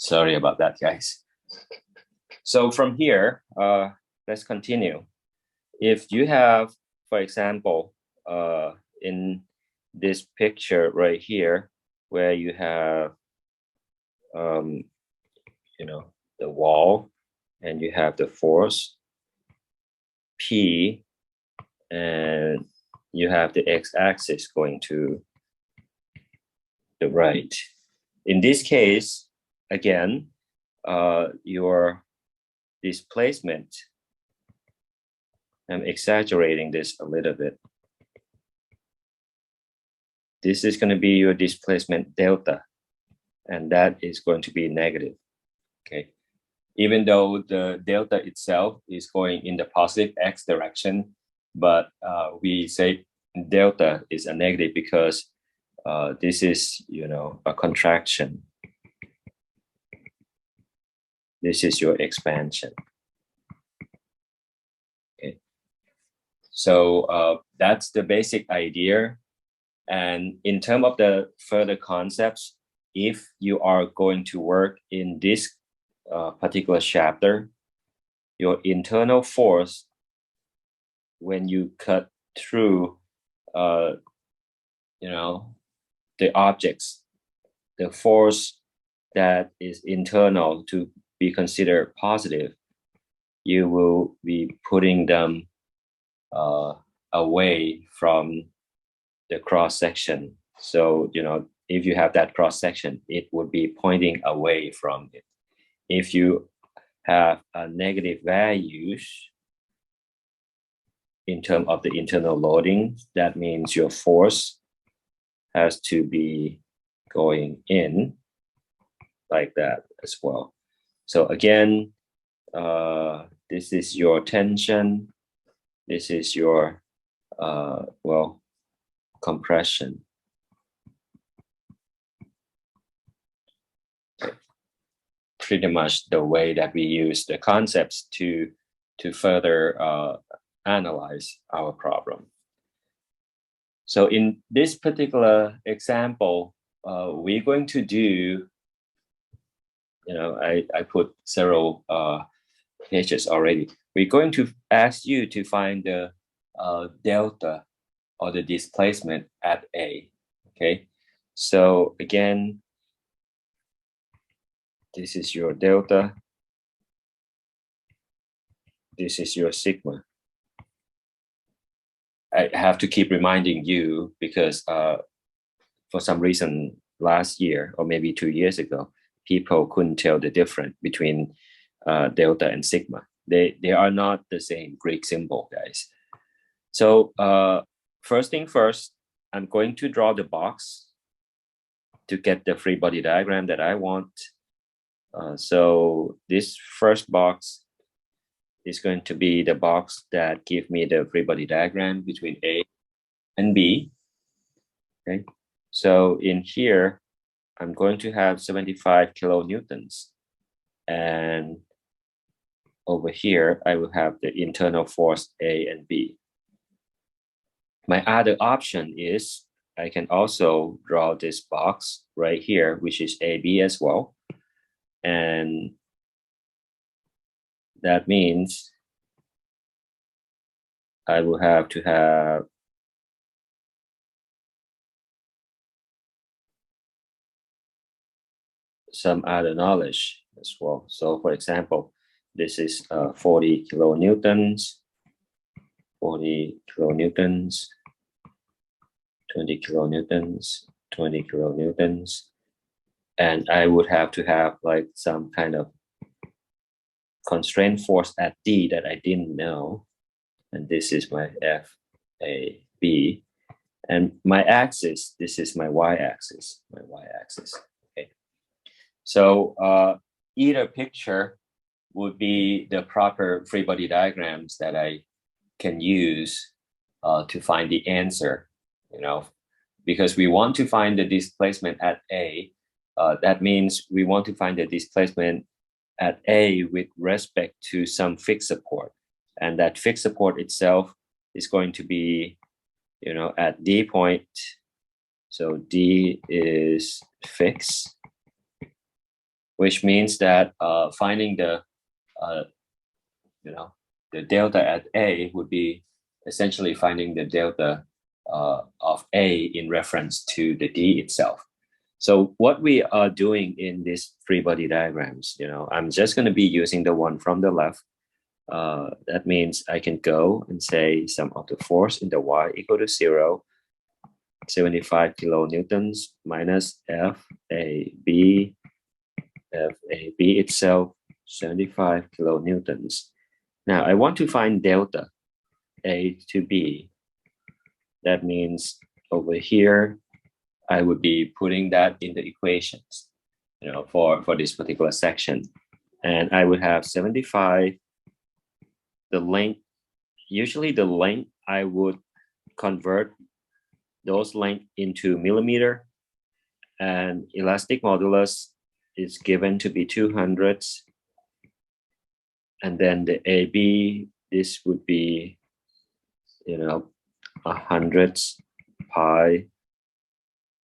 Sorry about that, guys. So from here, let's continue. If you have, for example, in this picture right here, where you have, the wall, and you have the force P, and you have the x-axis going to the right. In this case, again, your displacement, I'm exaggerating this a little bit. This is going to be your displacement delta, and that is going to be negative. Okay. Even though the delta itself is going in the positive x direction, but we say delta is a negative because this is, a contraction. This is your expansion. Okay. So that's the basic idea. And in terms of the further concepts, if you are going to work in this particular chapter, your internal force, when you cut through, the objects, the force that is internal to be considered positive, you will be putting them away from the cross section. So, if you have that cross section, it would be pointing away from it. If you have a negative values in terms of the internal loading, that means your force has to be going in like that as well. So again, this is your tension. This is your, compression. Pretty much the way that we use the concepts to further analyze our problem. So in this particular example, we're going to do, I put several pages already. We're going to ask you to find the delta or the displacement at A. Okay, so again, this is your delta. This is your sigma. I have to keep reminding you because for some reason last year or maybe 2 years ago, people couldn't tell the difference between delta and sigma. They are not the same Greek symbol, guys. So first thing first, I'm going to draw the box to get the free body diagram that I want. So this first box is going to be the box that gives me the free body diagram between A and B. Okay, so in here, I'm going to have 75 kilonewtons. And over here, I will have the internal force A and B. My other option is I can also draw this box right here, which is AB as well. And that means I will have to have some other knowledge as well. So for example, this is 40 kilonewtons, 40 kilonewtons, 20 kilonewtons, 20 kilonewtons. And I would have to have like some kind of constraint force at D that I didn't know. And this is my FAB. And my axis, this is my y-axis, okay. So either picture would be the proper free body diagrams that I can use to find the answer, because we want to find the displacement at A. That means we want to find the displacement at A with respect to some fixed support. And that fixed support itself is going to be, at D point. So D is fixed which means that finding the the delta at A would be essentially finding the delta of A in reference to the D itself. So what we are doing in these free body diagrams, I'm just going to be using the one from the left. That means I can go and say sum of the force in the Y equal to 0, 75 kilonewtons minus FAB itself, 75 kilonewtons. Now I want to find delta A to B. That means over here, I would be putting that in the equations, for this particular section. And I would have 75, the length, usually the length, I would convert those length into millimeter, and elastic modulus is given to be 200. And then the AB, this would be, 100 pi,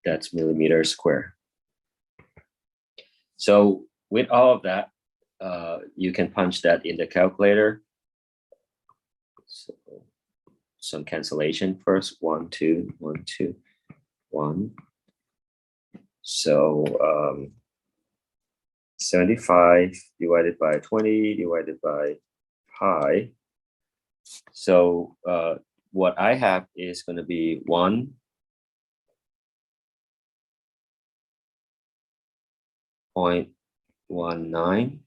that's millimeter square. So with all of that, you can punch that in the calculator. So some cancellation first, 1, 2, 1, 2, 1. So 75 divided by 20 divided by pi. So what I have is going to be 1.19.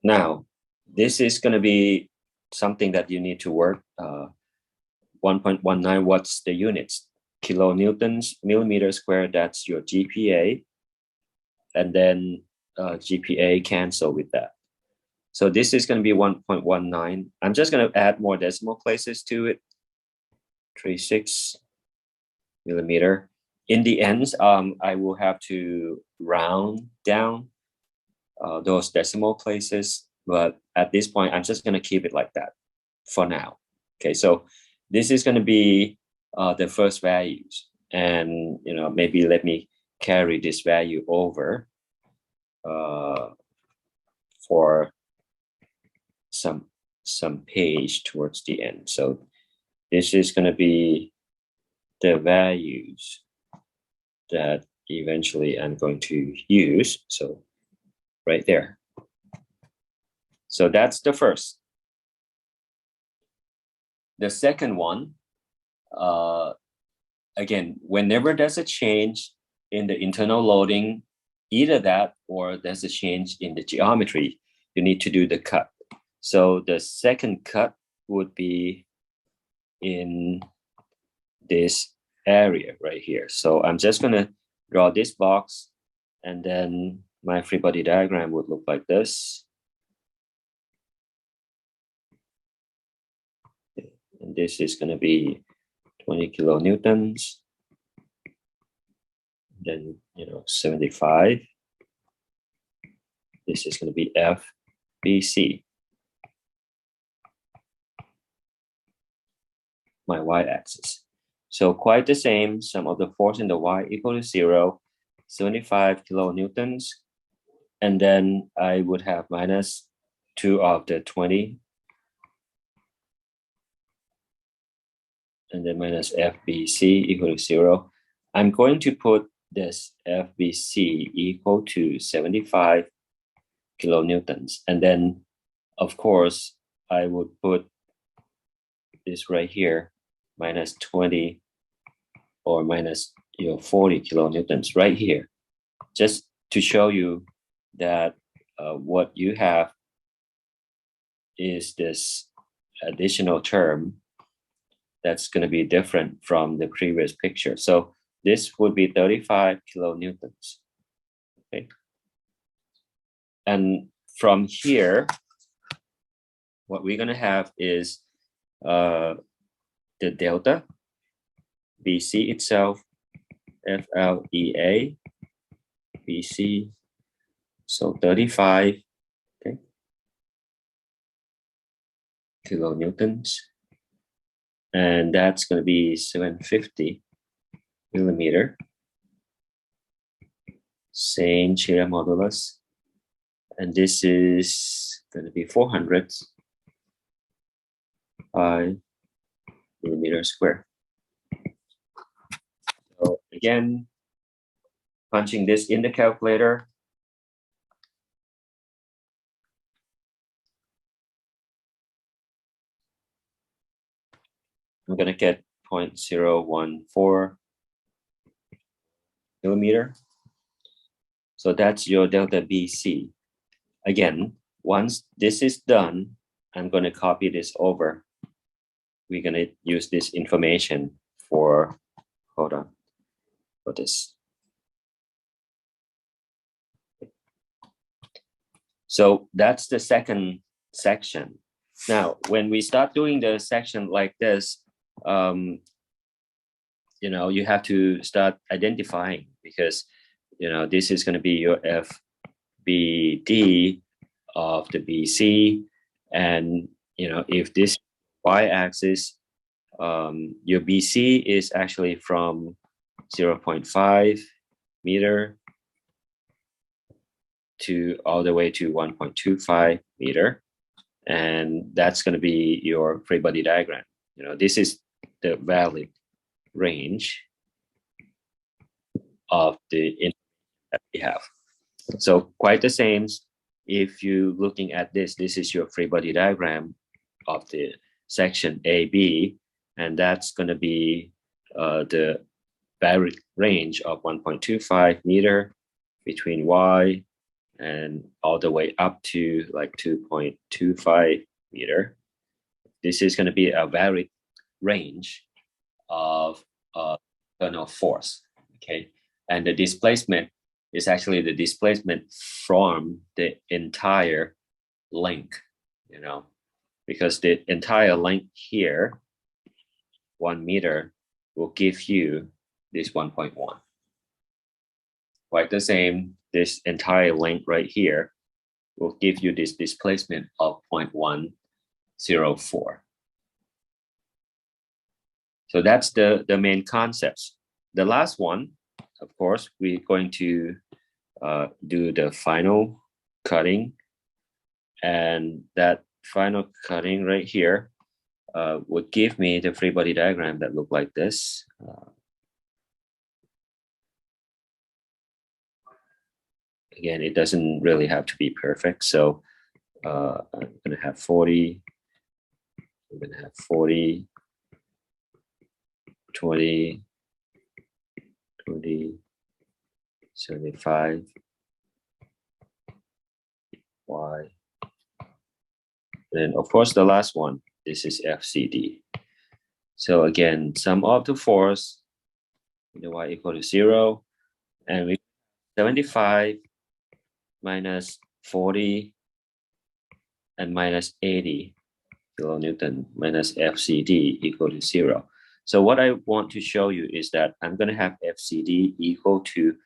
Now, this is going to be something that you need to work. 1.19, what's the units? Kilonewtons, millimeter square, that's your GPA. And then GPA cancel with that. So this is going to be 1.19. I'm just going to add more decimal places to it. 36 millimeter. In the end, I will have to round down those decimal places. But at this point, I'm just going to keep it like that for now. Okay, so this is going to be the first values. And, maybe let me carry this value over for some page towards the end. So this is going to be the values that eventually I'm going to use. So right there. So that's the first. The second one, again, whenever there's a change in the internal loading, either that or there's a change in the geometry, you need to do the cut. So the second cut would be in this area right here. So I'm just going to draw this box, and then my free body diagram would look like this. And this is going to be 20 kilonewtons. Then, 75. This is going to be FBC. My y-axis. So quite the same, sum of the force in the y equal to 0, 75 kilonewtons. And then I would have minus 2 of the 20. And then minus FBC equal to 0. I'm going to put this FBC equal to 75 kilonewtons. And then, of course, I would put this right here, minus 20 or minus 40 kilonewtons right here, just to show you that what you have is this additional term that's going to be different from the previous picture. So this would be 35 kilonewtons. Okay. And from here, what we're going to have is the delta, BC itself, FLEA, BC, so 35, okay, kilonewtons. And that's going to be 750 millimeter. same shear modulus. And this is going to be 400 by millimeter square. So again, punching this in the calculator. I'm going to get 0.014 millimeter. So that's your delta BC. Again, once this is done, I'm going to copy this over. We're going to use this information for, hold on, for this. So that's the second section. Now, when we start doing the section like this, you have to start identifying, because this is going to be your FBD of the BC, and if this y-axis, your BC is actually from 0.5 meter to all the way to 1.25 meter, and that's going to be your free body diagram. This is the valid range of the information that we have. So quite the same. If you're looking at this is your free body diagram of the section AB, and that's going to be the varied range of 1.25 meter between Y and all the way up to like 2.25 meter. This is going to be a varied range of external force, okay? And the displacement is actually the displacement from the entire length, because the entire length here, 1 meter, will give you this 1.1. Quite the same, this entire length right here will give you this displacement of 0.104. So that's the main concepts. The last one, of course, we're going to do the final cutting, and that final cutting right here would give me the free body diagram that look like this. Again, it doesn't really have to be perfect, so I'm going to have 40. I'm going to have 40, 20, 20, 75, Y. And of course, the last one, this is FCD. So again, sum of the force, Y equal to 0, and we 75 minus 40 and minus 80 kilonewton minus FCD equal to 0. So what I want to show you is that I'm going to have FCD equal to,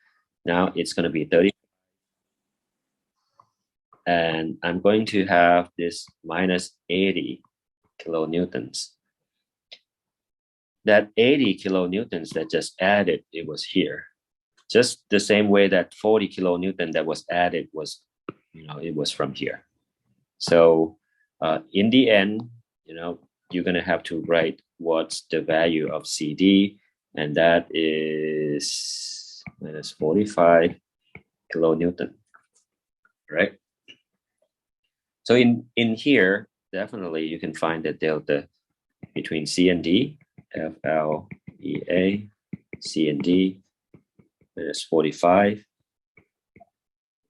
now it's going to be 30. And I'm going to have this minus 80 kilonewtons. That 80 kilonewtons that just added, it was here. Just the same way that 40 kilonewton that was added was, it was from here. So in the end, you're going to have to write what's the value of CD, and that is minus 45 kilonewton, right? So in here, definitely you can find the delta between C and D, FLEA, C and D, minus 45.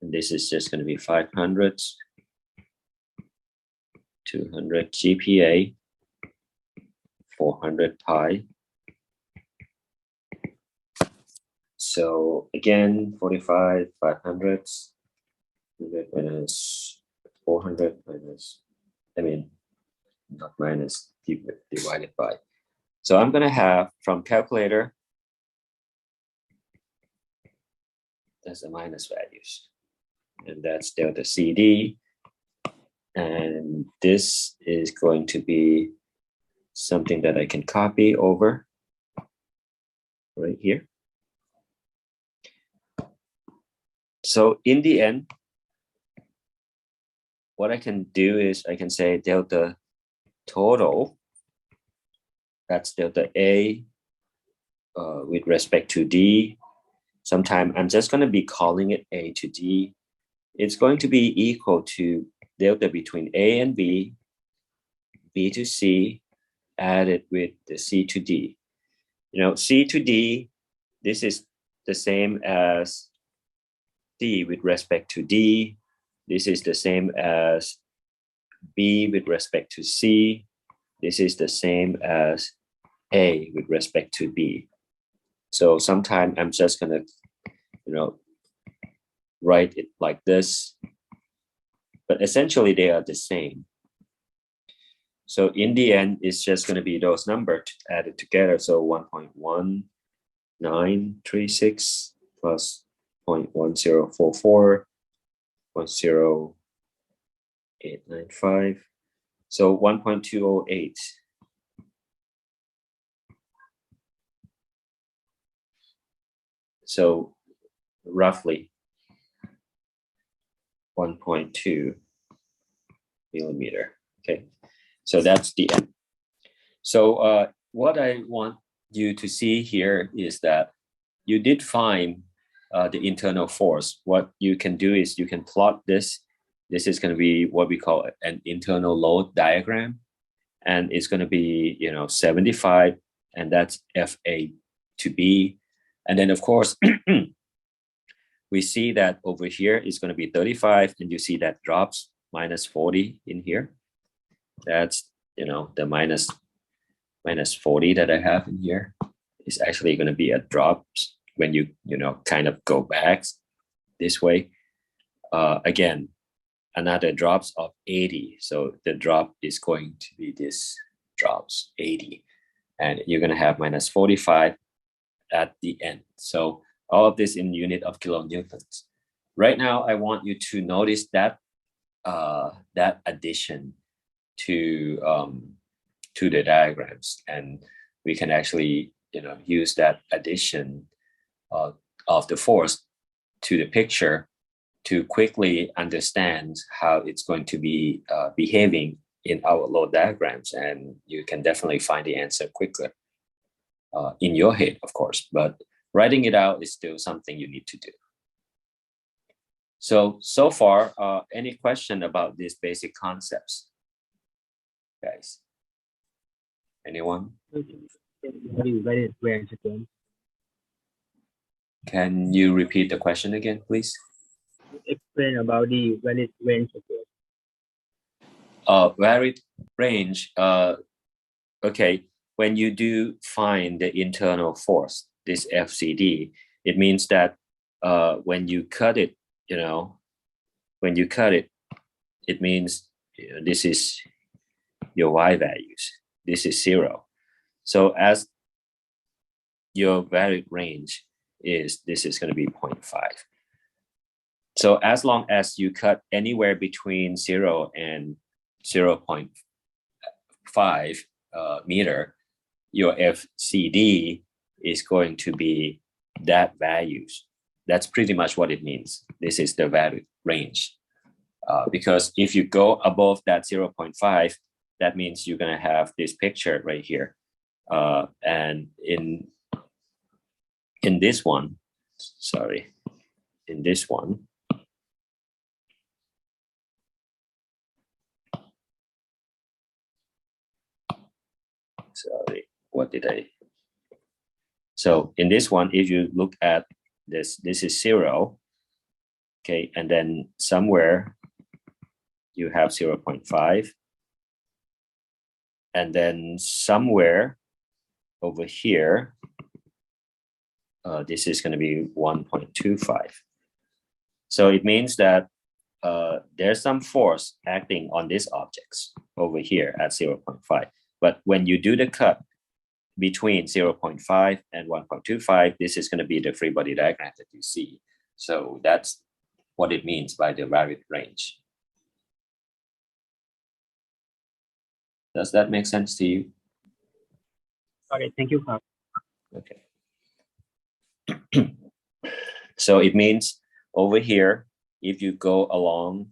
And this is just going to be 500, 200 GPa, 400 pi. So again, 45, 500, 100 minus 400 minus, not minus, divided by. So I'm going to have from calculator, that's the minus values. And that's delta CD. And this is going to be something that I can copy over right here. So in the end, what I can do is I can say delta total, that's delta A with respect to D. Sometime I'm just going to be calling it A to D. It's going to be equal to delta between A and B, B to C, added with the C to D. You know, C to D, this is the same as D with respect to D. This is the same as B with respect to C. This is the same as A with respect to B. So sometimes I'm just gonna, write it like this, but essentially they are the same. So in the end, it's just gonna be those numbers added together. So 1.1936 plus 0.1044, 0.0895. So 1.208. So roughly 1.2 millimeter. Okay, so that's the end. So what I want you to see here is that you did find the internal force. What you can do is you can plot this. This is going to be what we call an internal load diagram, and it's going to be 75, and that's FA to B, and then of course we see that over here is going to be 35, and you see that drops minus 40 in here. That's the minus 40 that I have in here is actually going to be a drop when you kind of go back this way. Again, another drops of 80. So the drop is going to be this drops 80, and you're going to have minus 45 at the end. So all of this in unit of kilonewtons. Right now, I want you to notice that that addition to the diagrams, and we can actually use that addition of the force to the picture to quickly understand how it's going to be behaving in our load diagrams, and you can definitely find the answer quicker in your head, of course, but writing it out is still something you need to do. So far, any question about these basic concepts, guys? Anyone? Can you repeat the question again, please? Explain about the valid range again. Varied range. Okay, when you do find the internal force, this FCD, it means that when you cut it, it means this is your Y values. This is 0. So as your varied range this is going to be 0.5. So as long as you cut anywhere between 0 and 0.5 meter, your FCD is going to be that values. That's pretty much what it means. This is the varied range. Because if you go above that 0.5, that means you're going to have this picture right here. And in this one, what did I? So in this one, if you look at this is 0, okay, and then somewhere you have 0.5, and then somewhere over here, this is going to be 1.25. So it means that there's some force acting on these objects over here at 0.5. But when you do the cut between 0.5 and 1.25, this is going to be the free body diagram that you see. So that's what it means by the varied range. Does that make sense to you? Okay, thank you, Pak. Okay. So it means over here, if you go along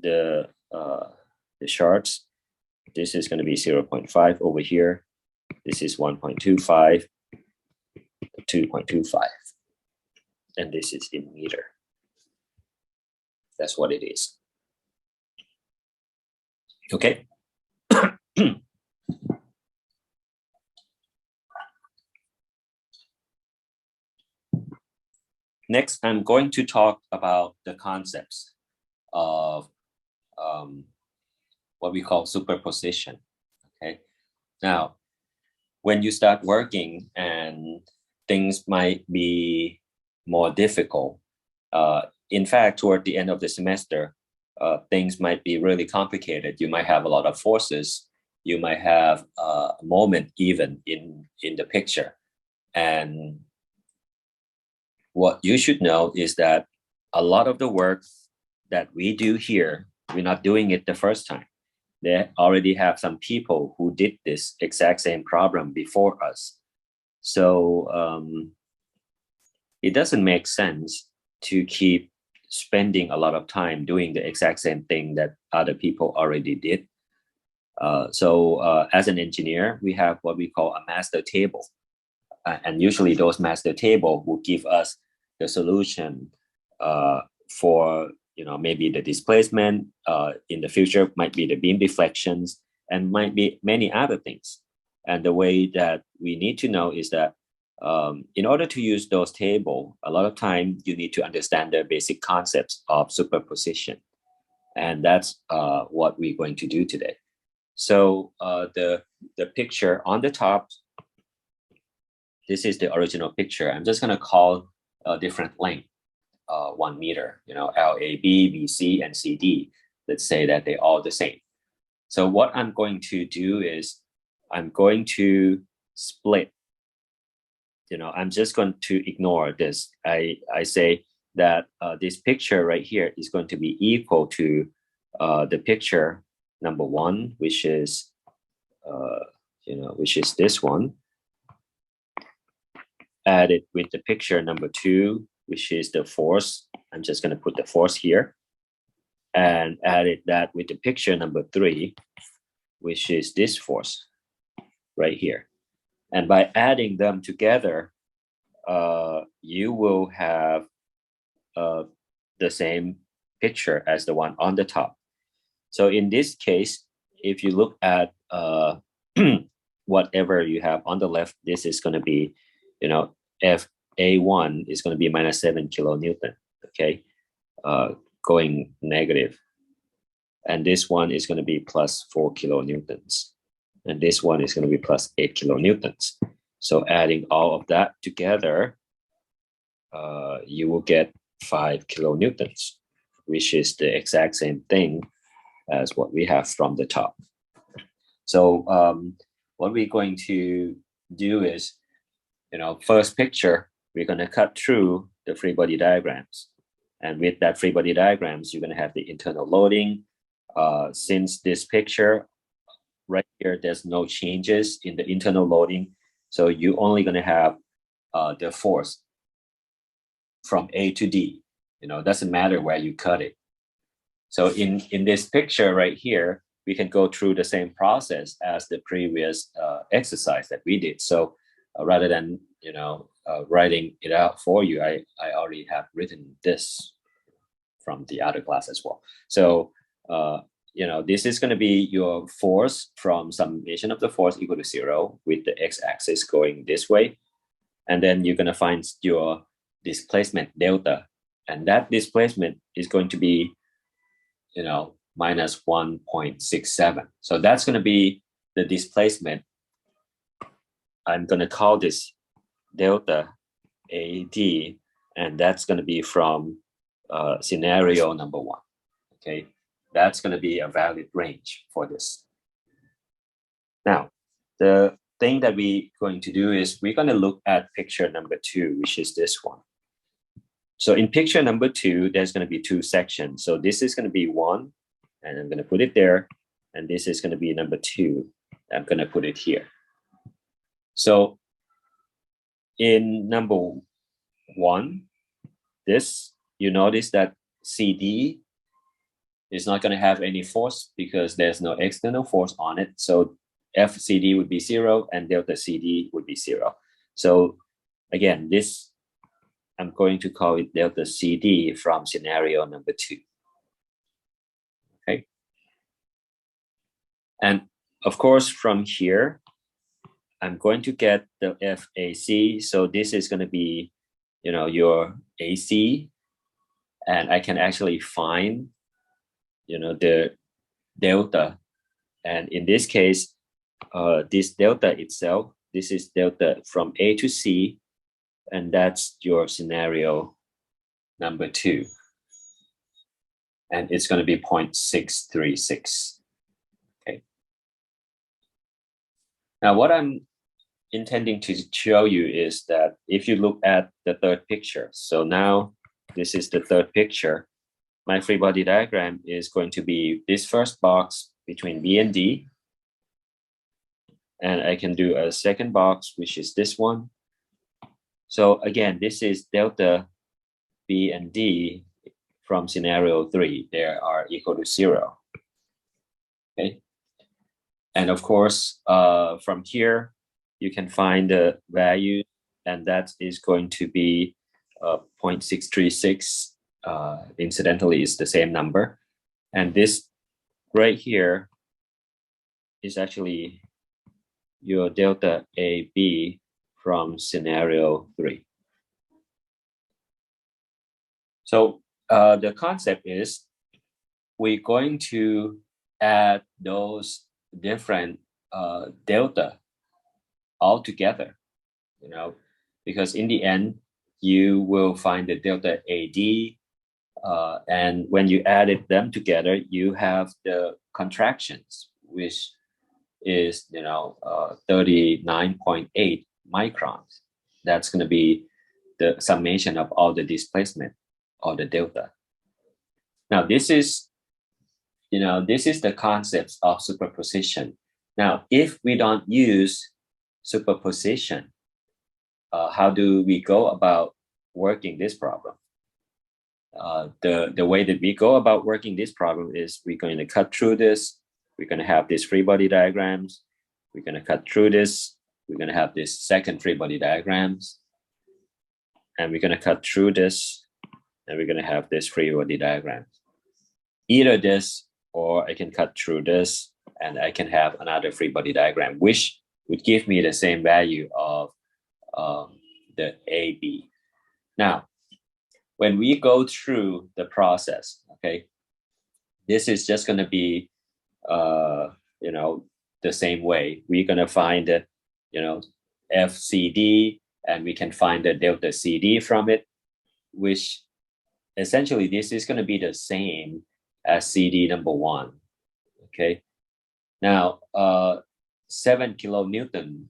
the charts, this is going to be 0.5 over here. This is 1.25, 2.25, and this is in meter. That's what it is. Okay. Next, I'm going to talk about the concepts of what we call superposition. Okay. Now, when you start working and things might be more difficult, in fact, toward the end of the semester, things might be really complicated. You might have a lot of forces. You might have a moment even in the picture. And what you should know is that a lot of the work that we do here, we're not doing it the first time. They already have some people who did this exact same problem before us. So it doesn't make sense to keep spending a lot of time doing the exact same thing that other people already did. So as an engineer, we have what we call a master table. And usually those master table will give us the solution for, maybe the displacement, in the future might be the beam deflections, and might be many other things. And the way that we need to know is that in order to use those tables, a lot of time you need to understand the basic concepts of superposition. And that's what we're going to do today. So the picture on the top, this is the original picture. I'm just going to call a different length, 1 meter, LAB, BC, and CD. Let's say that they're all the same. So what I'm going to do is I'm going to split. I'm just going to ignore this. I say that this picture right here is going to be equal to the picture number 1, which is, which is this one, added with the picture number 2, which is the force. I'm just going to put the force here, and added that with the picture number 3, which is this force right here. And by adding them together, you will have the same picture as the one on the top. So in this case, if you look at whatever you have on the left, this is going to be, FA1 is going to be minus 7 kilonewton, okay, going negative. And this one is going to be plus 4 kilonewtons. And this one is going to be plus 8 kilonewtons. So adding all of that together, you will get 5 kilonewtons, which is the exact same thing as what we have from the top. So what we're going to do is, first picture, we're going to cut through the free body diagrams. And with that free body diagrams, you're going to have the internal loading. Since this picture right here, there's no changes in the internal loading. So you're only going to have the force from A to D. Doesn't matter where you cut it. So in this picture right here, we can go through the same process as the previous exercise that we did. So rather than writing it out for you, I already have written this from the other class as well. So this is going to be your force from summation of the force equal to 0 with the x-axis going this way. And then you're going to find your displacement delta. And that displacement is going to be, minus 1.67. So that's going to be the displacement. I'm going to call this delta AD, and that's going to be from scenario number 1. Okay, that's going to be a valid range for this. Now, the thing that we're going to do is we're going to look at picture number 2, which is this one. So in picture number 2, there's going to be 2 sections. So this is going to be 1, and I'm going to put it there. And this is going to be number 2. I'm going to put it here. So in number 1, this you notice that CD is not going to have any force because there's no external force on it. So FCD would be 0 and delta CD would be 0. So again, this, I'm going to call it delta CD from scenario number 2. Okay. And of course, from here, I'm going to get the FAC. So this is going to be, your AC. And I can actually find, the delta. And in this case, this delta itself, this is delta from A to C. And that's your scenario number 2. And it's going to be 0.636. Okay. Now, what I'm intending to show you is that if you look at the third picture, so now this is the third picture, my free body diagram is going to be this first box between B and D. And I can do a second box, which is this one. So again, this is delta B and D from scenario 3. They are equal to 0. Okay. And of course, from here, you can find the value, and that is going to be 0.636. Incidentally, is the same number. And this right here is actually your delta AB from scenario 3. So the concept is we're going to add those different delta all together, because in the end, you will find the delta AD, and when you added them together, you have the contractions, which is 39.8 microns. That's going to be the summation of all the displacement or the delta. Now this is the concept of superposition. Now, if we don't use superposition, how do we go about working this problem? The way that we go about working this problem is we're going to cut through this. We're going to have these free body diagrams. We're going to cut through this. We're going to have this second free body diagrams. And we're going to cut through this. And we're going to have this free body diagram. Either this, or I can cut through this, and I can have another free body diagram, which would give me the same value of the AB. Now, when we go through the process, okay, this is just going to be, the same way. We're going to find the, FCD, and we can find the delta CD from it, which essentially this is going to be the same as CD number 1. Okay. Now, 7 kilonewton,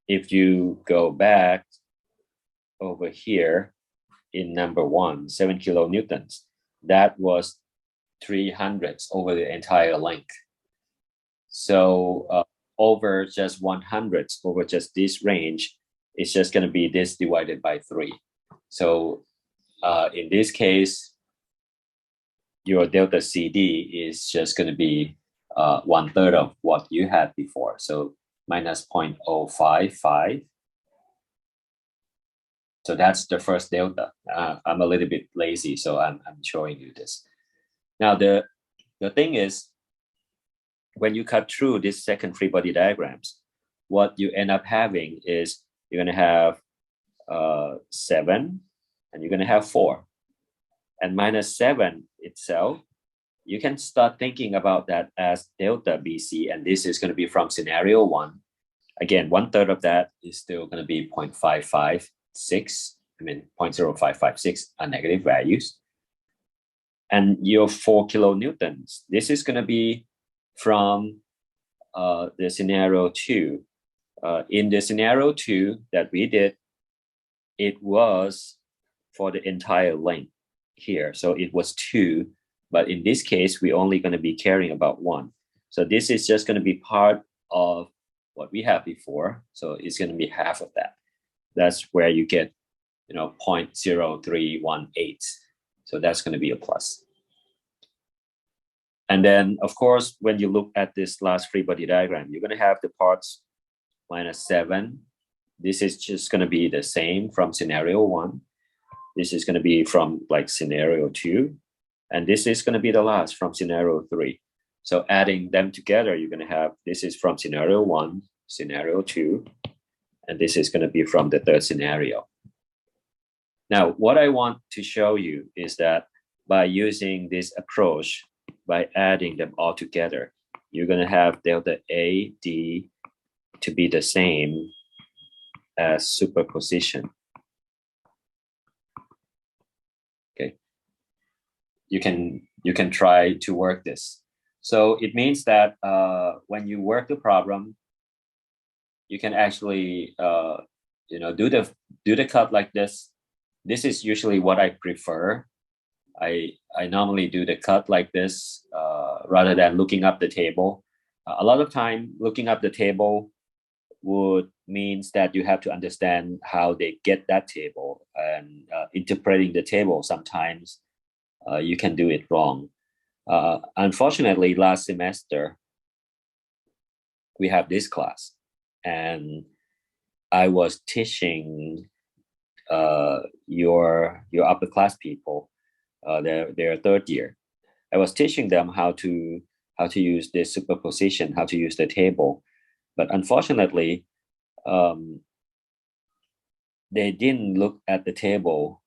if you go back over here in number 1, 7 kilonewtons, that was 300 over the entire length. So over just 100 over just this range, it's just going to be this divided by 3. So in this case, your delta CD is just going to be 1/3 of what you had before. So minus 0.055. So that's the first delta. I'm a little bit lazy, so I'm showing you this. Now, the thing is, when you cut through this second free body diagrams, what you end up having is you're going to have 7, and you're going to have 4. And minus 7 itself, you can start thinking about that as delta BC, and this is going to be from scenario 1. Again, 1/3 of that is still going to be 0.556. I mean, 0.0556 are negative values. And your 4 kilonewtons, this is going to be from the scenario 2. In the scenario 2 that we did, it was for the entire length here. So it was 2, but in this case, we're only going to be caring about 1. So this is just going to be part of what we have before. So it's going to be half of that. That's where you get, 0.0318. So that's going to be a plus. And then, of course, when you look at this last free body diagram, you're going to have the parts -7. This is just going to be the same from scenario 1. This is going to be from like scenario 2. And this is going to be the last from scenario 3. So adding them together, you're going to have, this is from scenario 1, scenario 2, and this is going to be from the third scenario. Now, what I want to show you is that by using this approach, by adding them all together, you're going to have delta A, D to be the same as superposition. Okay. You can try to work this. So it means that when you work the problem, you can actually do the cut like this. This is usually what I prefer. I normally do the cut like this rather than looking up the table. A lot of time looking up the table would means that you have to understand how they get that table, and interpreting the table sometimes you can do it wrong. Unfortunately, last semester we have this class, and I was teaching your upper class people, their third year. I was teaching them how to use this superposition, how to use the table, but unfortunately, they didn't look at the table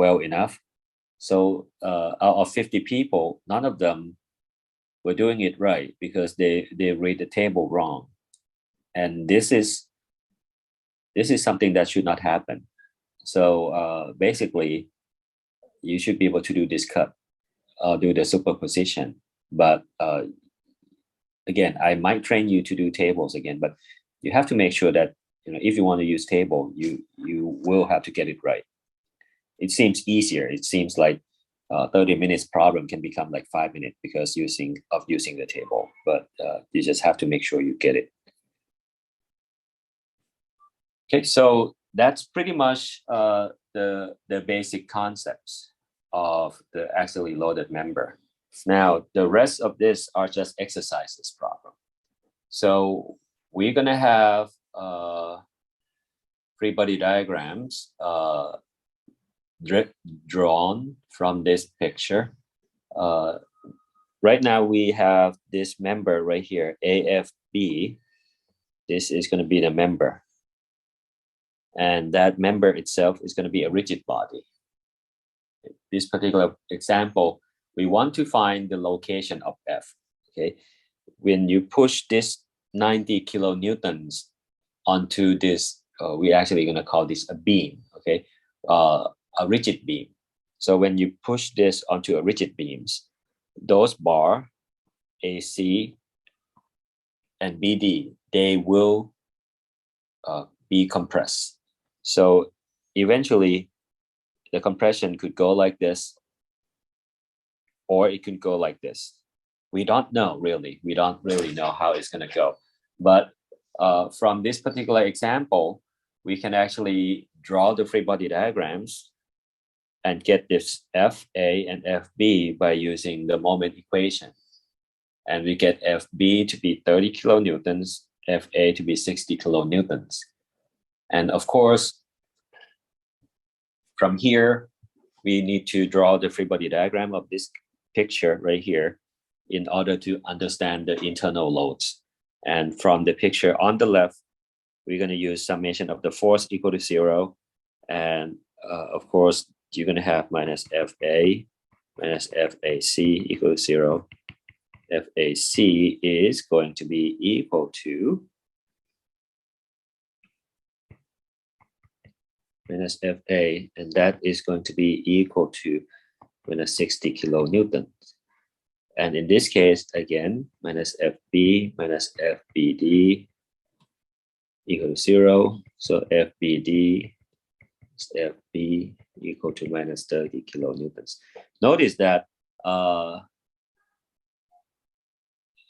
well enough. So out of 50 people, none of them were doing it right because they read the table wrong, and this is something that should not happen. So basically, you should be able to do this cut, do the superposition. But again, I might train you to do tables again, but you have to make sure that if you want to use table, you will have to get it right. It seems easier. It seems like 30 minutes problem can become like 5 minutes because using the table, but you just have to make sure you get it. Okay, so that's pretty much the basic concepts of the axially loaded member. Now, the rest of this are just exercises problem. So we're gonna have free body diagrams drawn from this picture. Right now we have this member right here, AFB. This is going to be the member, and that member itself is going to be a rigid body. This particular example, we want to find the location of F. Okay, when you push this 90 kilonewtons onto this, we're actually going to call this a beam. Okay, a rigid beam. So when you push this onto a rigid beams, those bar AC and BD, they will be compressed. So eventually the compression could go like this, or it could go like this. We don't know really. We don't really know how it's going to go. But from this particular example, we can actually draw the free body diagrams and get this FA and FB by using the moment equation. And we get FB to be 30 kilonewtons, FA to be 60 kilonewtons. And of course, from here, we need to draw the free body diagram of this picture right here in order to understand the internal loads. And from the picture on the left, we're going to use summation of the force equal to 0. And of course, you're going to have minus FA minus FAC equal to 0. FAC is going to be equal to minus FA, and that is going to be equal to minus 60 kilonewtons. And in this case, again, minus FB minus FBD equal to 0. So FBD is FB equal to minus 30 kilonewtons. Notice that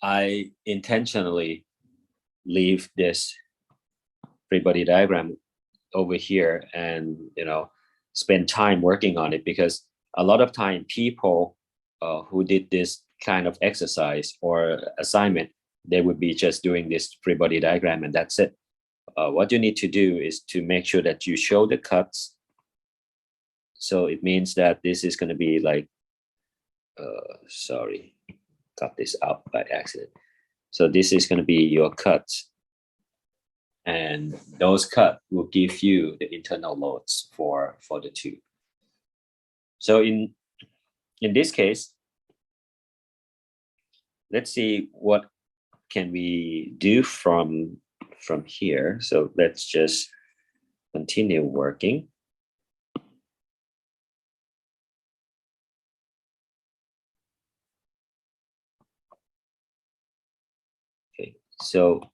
I intentionally leave this free body diagram over here and spend time working on it, because a lot of time people who did this kind of exercise or assignment, they would be just doing this free body diagram and that's it. What you need to do is to make sure that you show the cuts. So it means that this is going to be like, sorry, cut this out by accident. So this is going to be your cuts. And those cuts will give you the internal loads for the tube. So in this case, let's see what can we do from here. So let's just continue working. Okay, so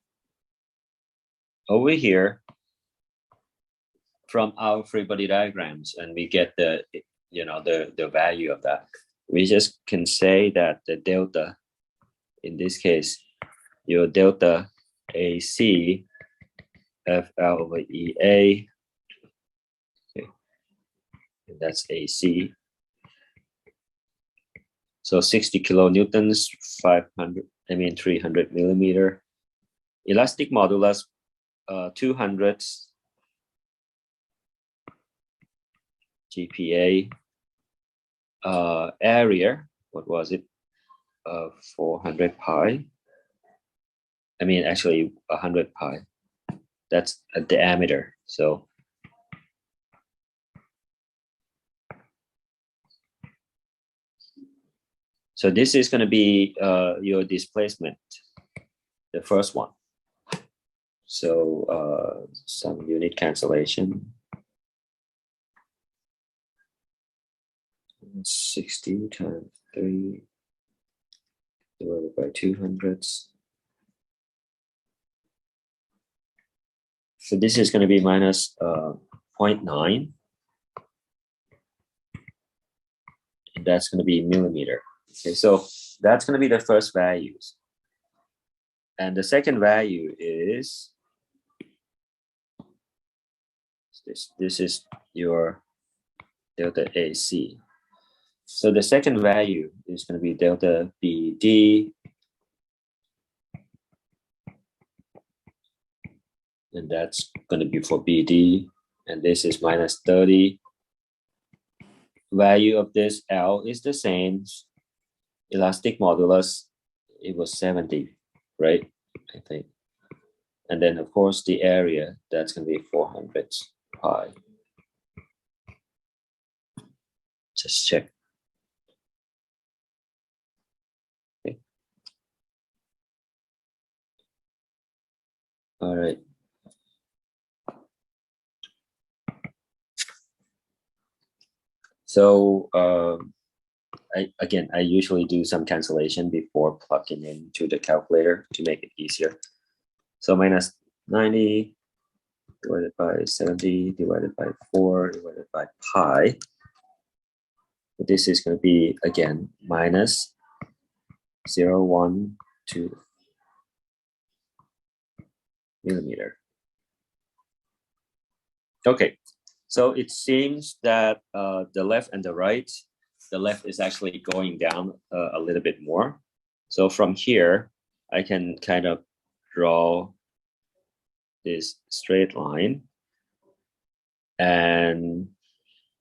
over here, from our free body diagrams, and we get the the value of that. We just can say that the delta, in this case, your delta AC FL over EA, okay, and that's AC. So 60 kilonewtons, 300 millimeter. Elastic modulus, 200 GPa. Area, what was it? 400 pi. Actually 100 pi. That's a diameter. So this is going to be your displacement, the first one. So some unit cancellation. 60 times 3 divided by 200. So this is going to be minus 0.9. And that's going to be millimeter. Okay, so that's going to be the first values. And the second value is this is your delta AC. So the second value is going to be delta BD, and that's going to be for BD, and this is minus 30. Value of this L is the same. Elastic modulus, it was 70, right? I think. And then of course the area, that's going to be 400 pi. Just check. Okay. All right. So I usually do some cancellation before plugging into the calculator to make it easier. So minus 90 divided by 70 divided by 4 divided by pi. This is going to be, again, minus 0.12 millimeter. Okay, so it seems that the left and the right, the left is actually going down a little bit more. So from here, I can kind of draw this straight line. And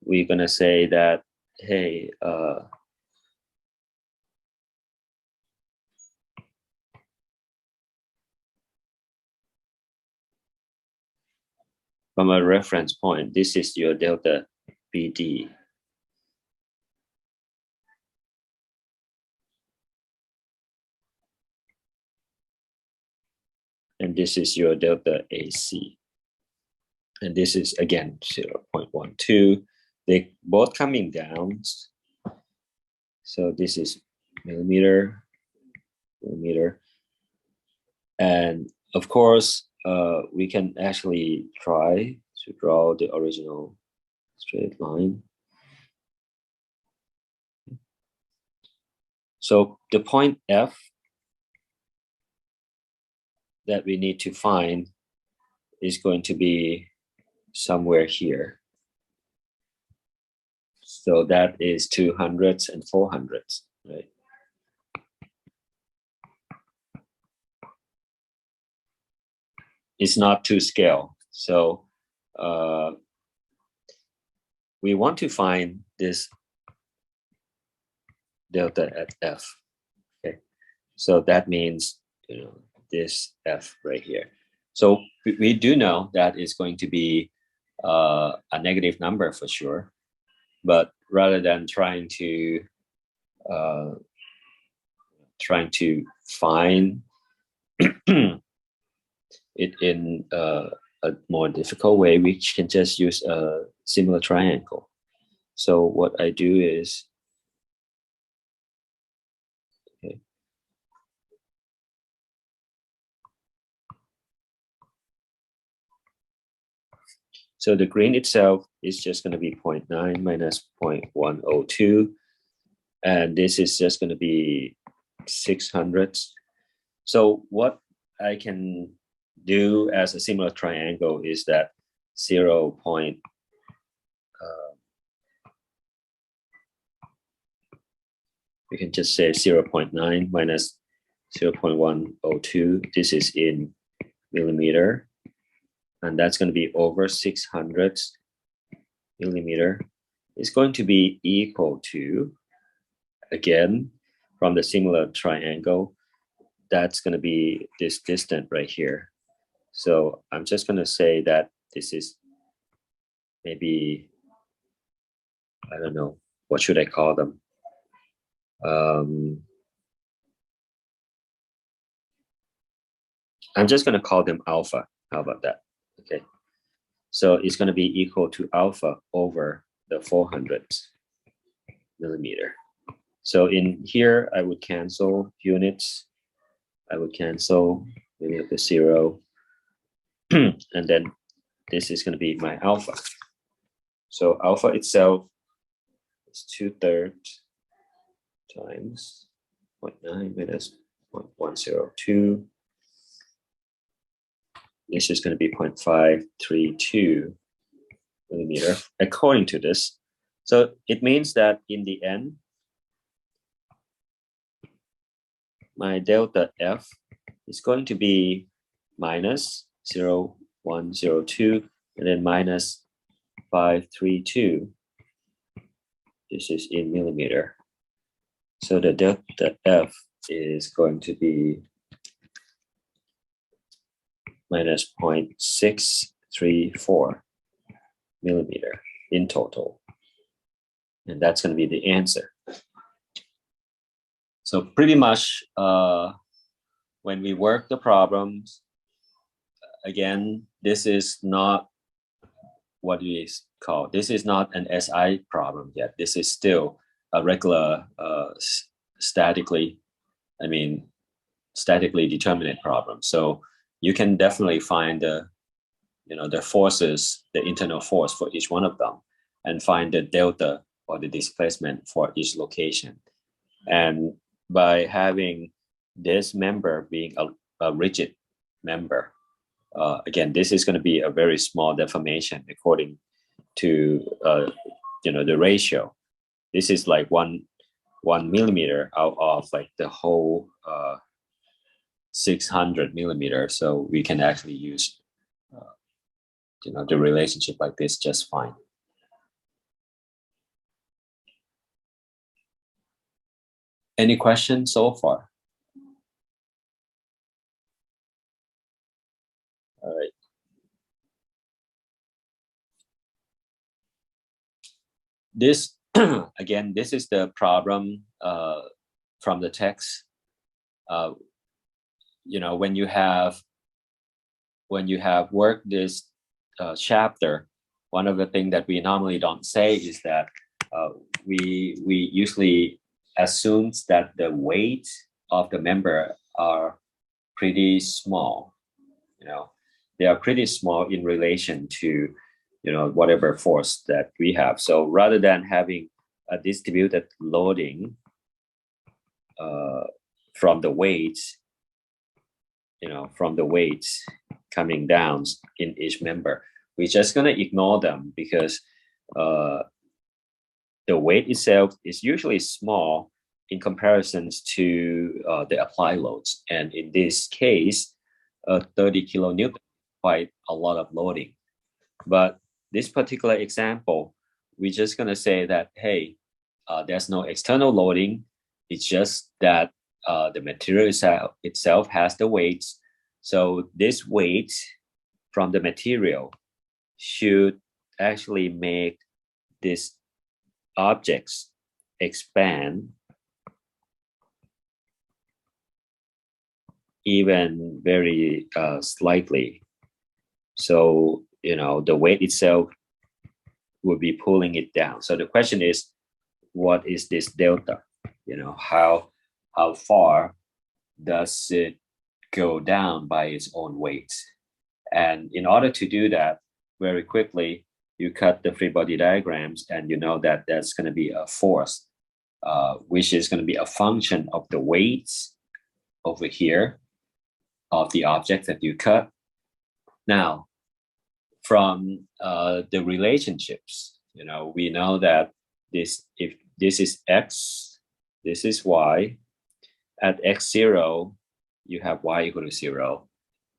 we're going to say that, hey, from a reference point, this is your delta BD. And this is your delta AC. And this is, again, 0.12. They both coming down. So this is millimeter. And of course, we can actually try to draw the original straight line. So the point F that we need to find is going to be somewhere here. So that is 200s and 400s, right? It's not to scale. So we want to find this delta at F. Okay, so that means this F right here. So we do know that it's going to be a negative number for sure, but rather than trying to find it in a more difficult way, we can just use a similar triangle. So what I do is, okay, so the green itself is just going to be 0.9 minus 0.102, and this is just going to be 600. So what I can do as a similar triangle is that 0. We can just say 0.9 minus 0.102. This is in millimeter, and that's going to be over 600 millimeter. It's going to be equal to, again, from the similar triangle, that's going to be this distance right here. So I'm just going to say that this is maybe, I don't know, what should I call them? I'm just going to call them alpha. How about that? Okay. So it's going to be equal to alpha over the 400 millimeter. So in here, I would cancel units. I would cancel many of the 0. And then this is going to be my alpha. So alpha itself is 2/3 times 0.9 minus 0.102. This is going to be 0.532 millimeter according to this. So it means that in the end, my delta F is going to be minus 0.102 and then minus 532. This is in millimeter. So the delta F is going to be minus 0.634 millimeter in total. And that's going to be the answer. So pretty much when we work the problems, again, this is not what we call, this is not an SI problem yet. This is still a regular statically determinate problem. So you can definitely find the forces, the internal force for each one of them, and find the delta or the displacement for each location. And by having this member being a rigid member, again, this is going to be a very small deformation according to the ratio. This is like one millimeter out of like the whole 600 millimeters. So we can actually use the relationship like this just fine. Any questions so far? All right. This again, this is the problem from the text. When you have worked this chapter, one of the things that we normally don't say is that we usually assumes that the weight of the member are pretty small. They are pretty small in relation to whatever force that we have. So rather than having a distributed loading from the weights, coming down in each member, we're just going to ignore them because the weight itself is usually small in comparisons to the applied loads. And in this case, 30 kilonewton, quite a lot of loading. But this particular example, we're just going to say that, hey, there's no external loading. It's just that the material itself has the weights. So this weight from the material should actually make these objects expand even very slightly. So, the weight itself will be pulling it down. So the question is, what is this delta? How far does it go down by its own weight? And in order to do that, very quickly, you cut the free body diagrams, and you know that that's going to be a force, which is going to be a function of the weights over here of the object that you cut. Now, from the relationships, we know that if this is x, this is y. At x0, you have y equal to 0.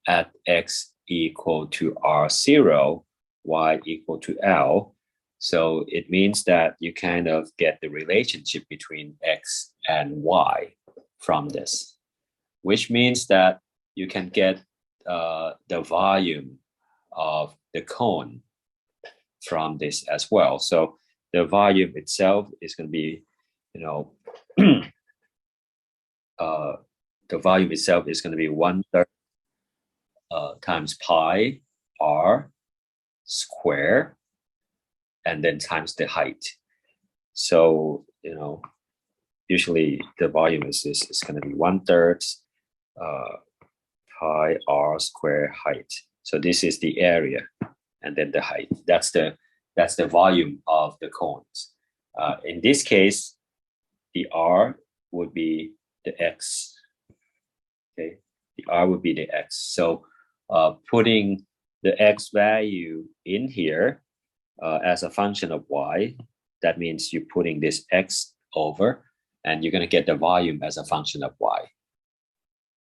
At x equal to r0, y equal to L. So it means that you kind of get the relationship between x and y from this, which means that you can get the volume of the cone from this as well. So the volume itself is going to be, the volume itself is going to be 1/3 times pi r square, and then times the height. So, usually the volume is going to be 1/3 pi r square height. So this is the area, and then the height. That's the volume of the cones. In this case, the r would be the x. Okay, the r would be the x. So putting the x value in here as a function of y, that means you're putting this x over, and you're going to get the volume as a function of y.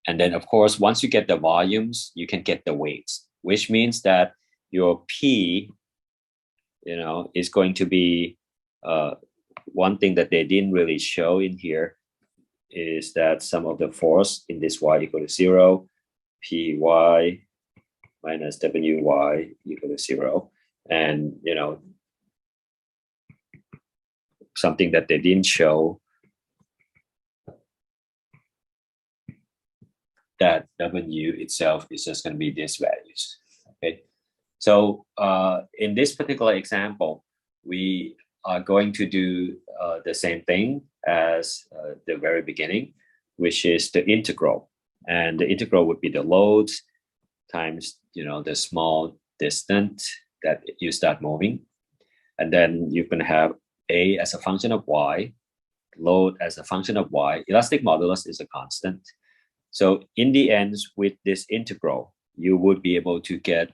And then, of course, once you get the volumes, you can get the weights, which means that your P, is going to be one thing that they didn't really show in here is that sum of the force in this y equal to 0, Py minus Wy equal to 0. And, something that they didn't show, that W itself is just going to be these values. Okay, so in this particular example, we are going to do the same thing as the very beginning, which is the integral. And the integral would be the loads times, the small distance that you start moving. And then you're going to have A as a function of y, load as a function of y. Elastic modulus is a constant. So in the end, with this integral, you would be able to get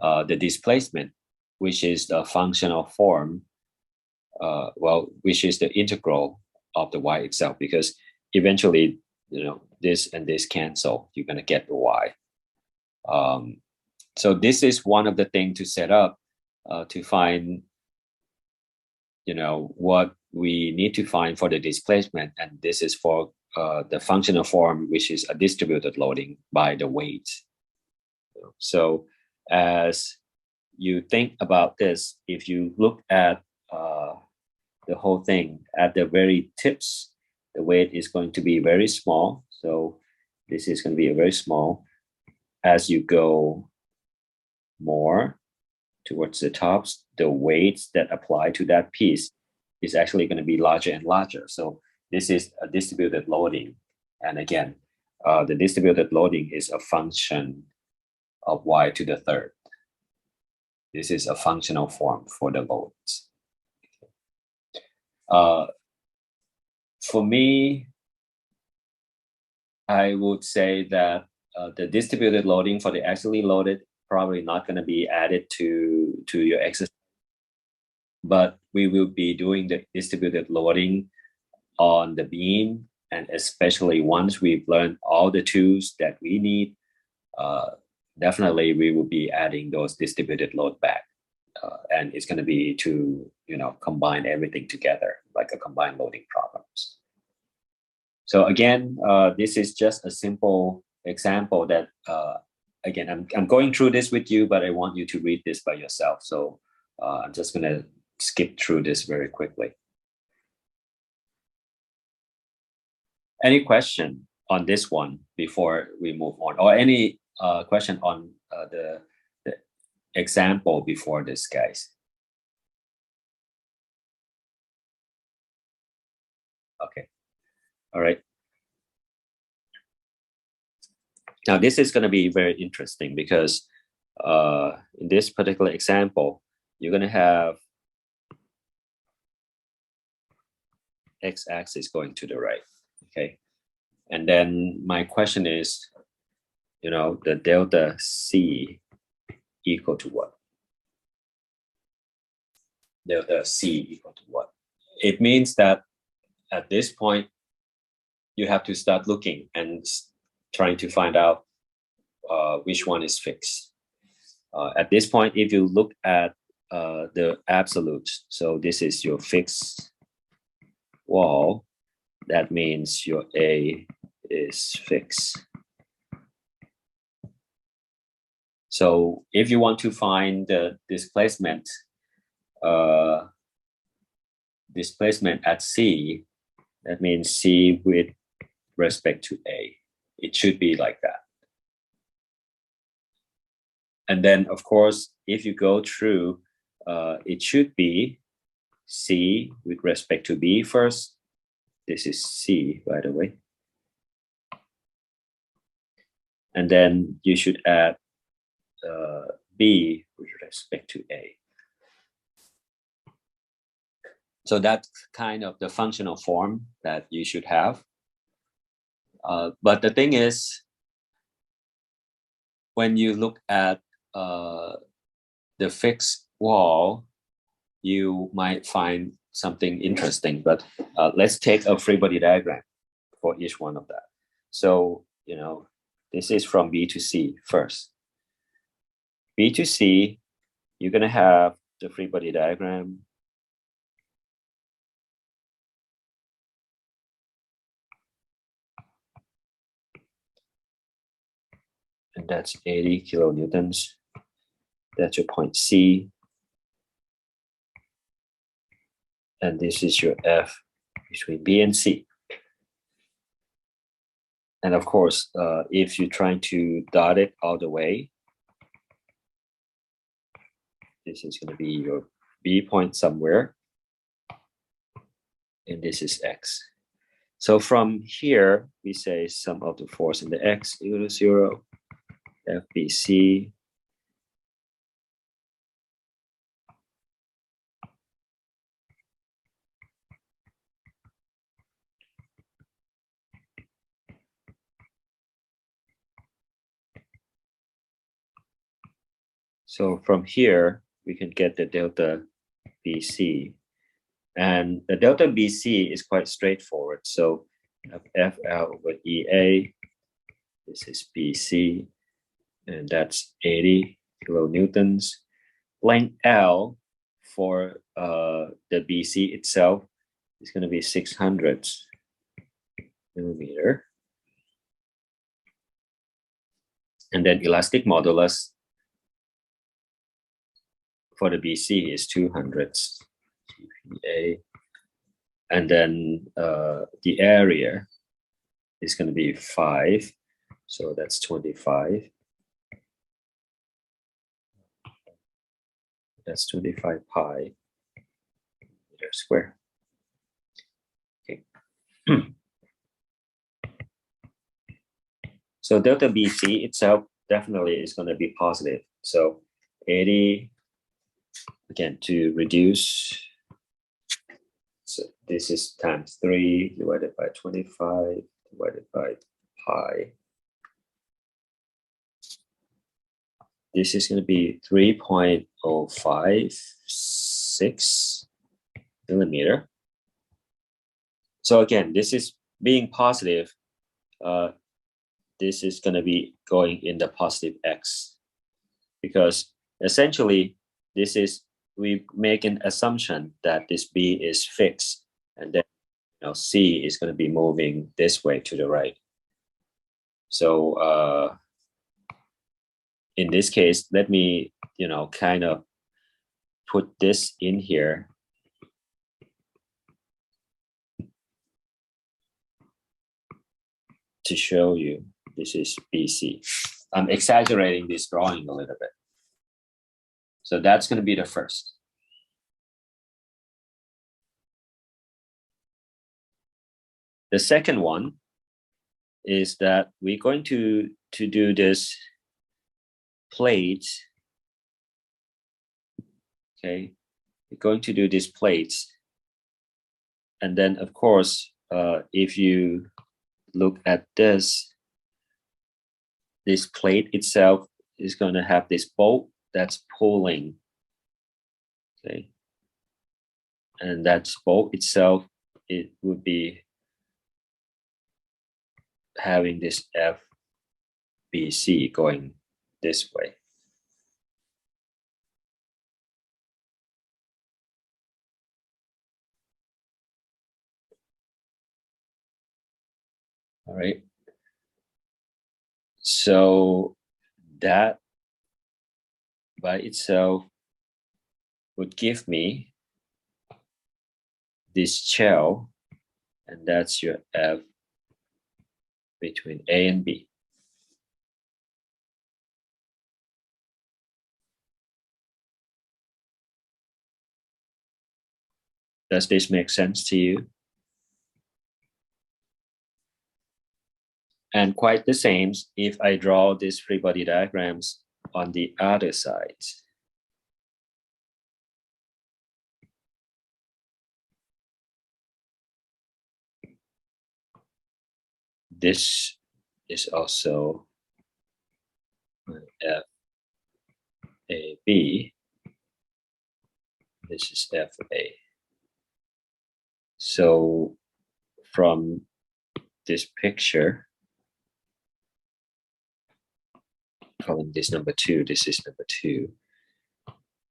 the displacement, which is the functional form, which is the integral of the y itself, because eventually, this and this cancel, you're going to get the y. So this is one of the things to set up to find, what we need to find for the displacement. And this is for the functional form, which is a distributed loading by the weight. So as you think about this, if you look at the whole thing at the very tips, the weight is going to be very small. So this is going to be a very small. As you go more towards the tops, the weights that apply to that piece is actually going to be larger and larger. So this is a distributed loading. And again, the distributed loading is a function of y to the third. This is a functional form for the loads. For me, I would say that the distributed loading for the axially loaded probably not going to be added to your exercise. but we will be doing the distributed loading on the beam, and especially once we've learned all the tools that we need, definitely we will be adding those distributed load back. And it's going to be to, combine everything together, like a combined loading problems. So again, this is just a simple example that, again, I'm going through this with you, but I want you to read this by yourself. So I'm just going to skip through this very quickly. Any question on this one before we move on, or any question on the example before this, guys? Okay, all right. Now this is going to be very interesting because in this particular example, you're going to have x-axis going to the right, okay? And then my question is, the delta C equal to what? Delta C equal to what? It means that at this point, you have to start looking and trying to find out which one is fixed. At this point, if you look at the absolutes, so this is your fixed wall, that means your A is fixed. So if you want to find the displacement at C, that means C with respect to A. It should be like that. And then, of course, if you go through, it should be C with respect to B first. This is C, by the way. And then you should add B with respect to A. So that's kind of the functional form that you should have. But the thing is, when you look at the fixed wall, you might find something interesting. But let's take a free body diagram for each one of that. So, this is from B to C first. B to C, you're going to have the free body diagram. And that's 80 kilonewtons. That's your point C. And this is your F between B and C. And of course, if you're trying to dot it all the way, this is going to be your B point somewhere. And this is X. So from here, we say sum of the force in the X equal to 0, FBC. So from here, we can get the delta BC. And the delta BC is quite straightforward. So FL over EA, this is BC, and that's 80 kilonewtons. Length L for the BC itself is going to be 600 millimeter. And then elastic modulus for the BC is 200 GPa. And then the area is going to be 5. So that's 25. That's 25 pi meter square. Okay. So delta BC itself definitely is going to be positive. So 80, again, to reduce, so this is times 3 divided by 25 divided by pi. This is going to be 3.05 6 millimeter. So again, this is being positive. This is going to be going in the positive X, because essentially this is, we make an assumption that this B is fixed, and then C is going to be moving this way to the right. So in this case, let me kind of put this in here to show you this is BC. I'm exaggerating this drawing a little bit. So that's going to be the first. The second one is that we're going to do this plate. Okay, we're going to do these plates. And then, of course, if you look at this plate itself is going to have this bolt that's pulling. Okay, and that bolt itself, it would be having this FBC going this way. All right. So that by itself would give me this shell, and that's your F between A and B. Does this make sense to you? And quite the same if I draw these free body diagrams on the other side. This is also F A B. This is F A. So from this picture, calling this number 2, this is number 2,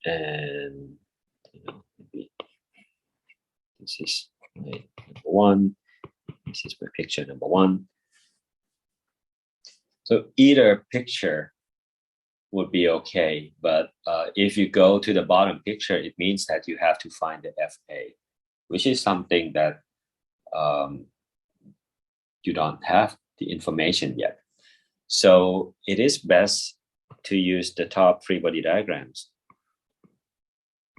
and maybe this is my number 1. This is my picture number 1. So either picture would be okay, but if you go to the bottom picture, it means that you have to find the FA, which is something that you don't have the information yet. So it is best to use the top free body diagrams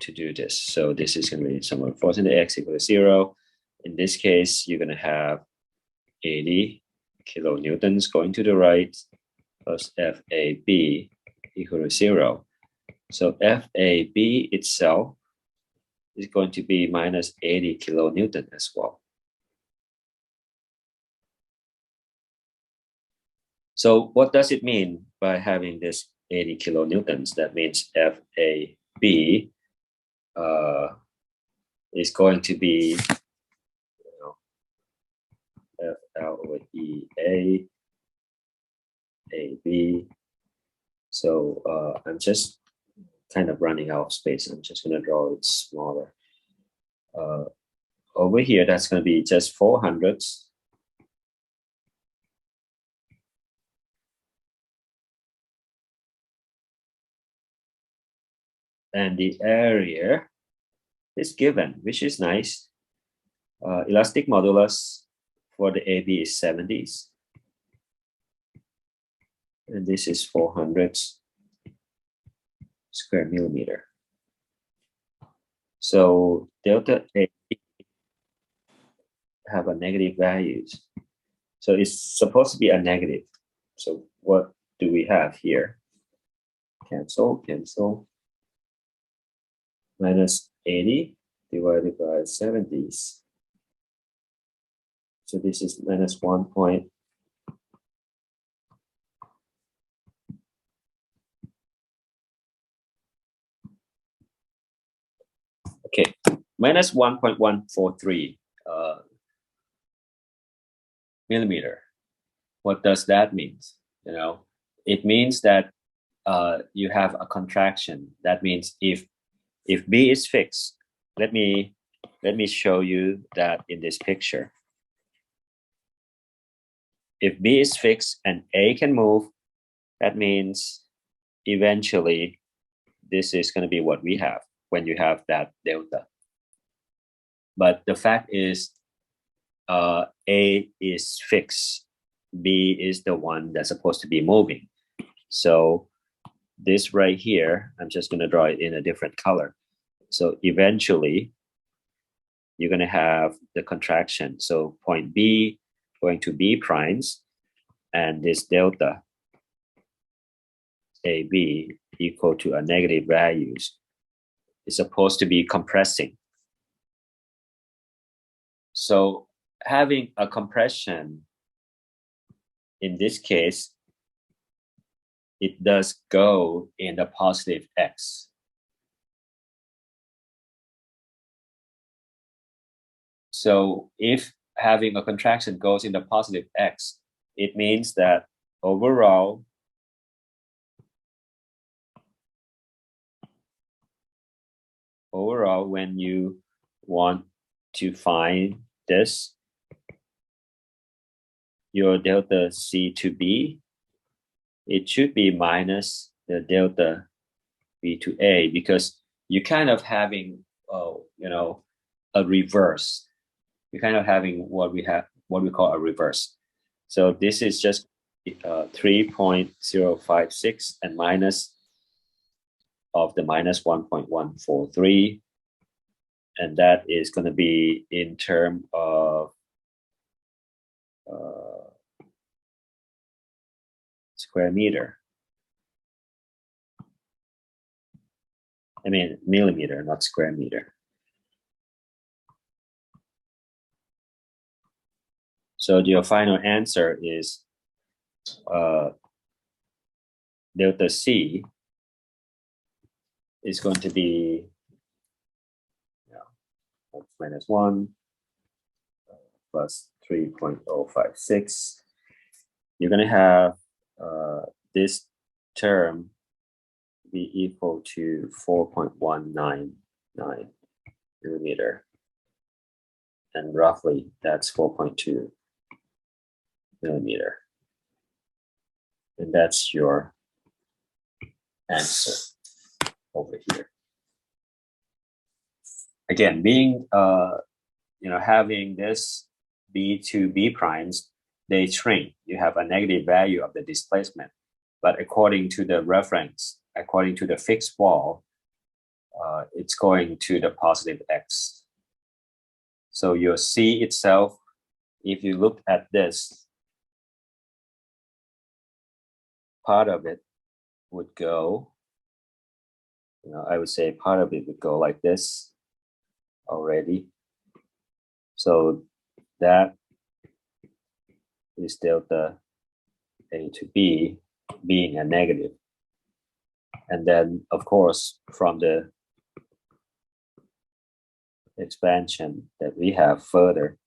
to do this. So this is going to be somewhere force in the X equal to 0. In this case, you're going to have 80 kilonewtons going to the right plus FAB equal to 0. So FAB itself is going to be minus 80 kilonewton as well. So what does it mean by having this 80 kilonewtons? That means FAB is going to be FL over EA, AB. So I'm just kind of running out of space. I'm just going to draw it smaller. Over here, that's going to be just 400s. And the area is given, which is nice. Elastic modulus for the AB is 70s. And this is 400 square millimeter. So delta A have a negative values. So it's supposed to be a negative. So what do we have here? Cancel, cancel. Minus 80 divided by 70s. So this is minus 1.0. Okay, minus 1.143 millimeter. What does that mean? You know, it means that you have a contraction. That means if B is fixed, let me show you that in this picture. If B is fixed and A can move, that means eventually this is going to be what we have when you have that delta. But the fact is A is fixed. B is the one that's supposed to be moving. So this right here, I'm just going to draw it in a different color. So eventually, you're going to have the contraction. So point B going to B primes, and this delta AB equal to a negative values is supposed to be compressing. So having a compression, in this case, it does go in the positive X. So if having a contraction goes in the positive X, it means that overall, when you want to find this, your delta C to B, it should be minus the delta B to A, because you're kind of having, a reverse. You're kind of having what we call a reverse. So this is just 3.056 and minus of the minus 1.143. And that is going to be in term of square meter. I mean, millimeter, not square meter. So your final answer is delta C is going to be minus 1 plus 3.056. You're going to have this term be equal to 4.199 millimeter. And roughly that's 4.2 millimeter. And that's your answer over here. Again, being, having this B to B primes, they shrink. You have a negative value of the displacement. But according to the reference, according to the fixed wall, it's going to the positive X. So your C itself, if you look at this, part of it would go, I would say part of it would go like this already. So that is delta A to B being a negative. And then, of course, from the expansion that we have further,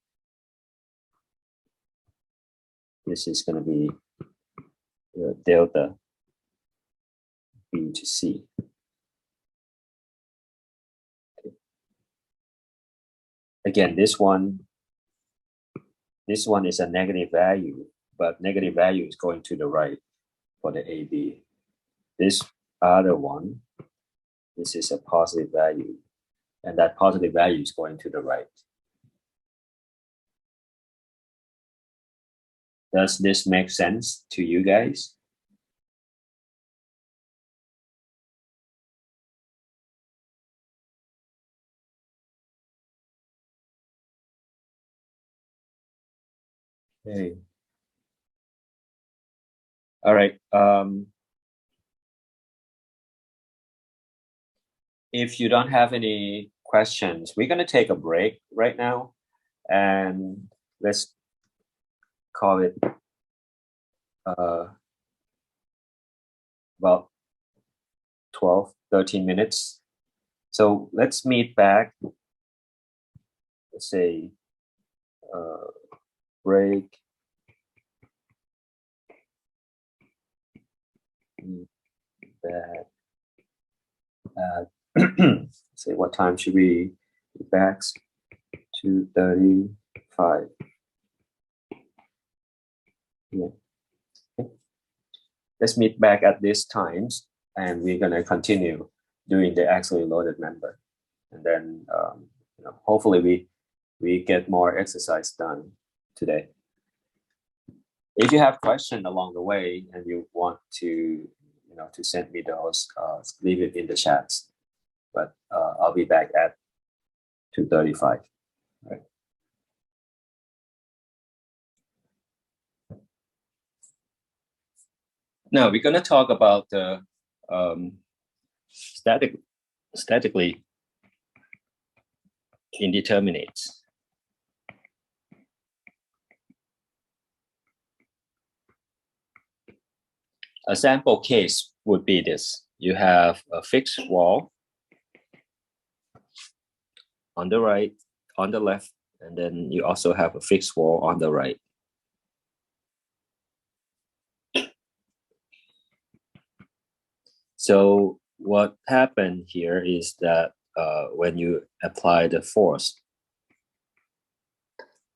this is going to be delta B to C. Okay. Again, this one is a negative value, but negative value is going to the right for the AB. This other one, this is a positive value, and that positive value is going to the right. Does this make sense to you guys? Okay. All right. If you don't have any questions, we're going to take a break right now, and let's call it about 12, 13 minutes. So let's meet back, let's say, break back at, say, what time should we be back? 2:35. Yeah. Okay. Let's meet back at these times, and we're gonna continue doing the actually loaded member, and then hopefully we get more exercise done today. If you have questions along the way and you want to to send me those, leave it in the chats. But I'll be back at 2:35. Right. Now we're going to talk about the statically indeterminates. A sample case would be this. You have a fixed wall on the right, on the left, and then you also have a fixed wall on the right. So what happened here is that when you apply the force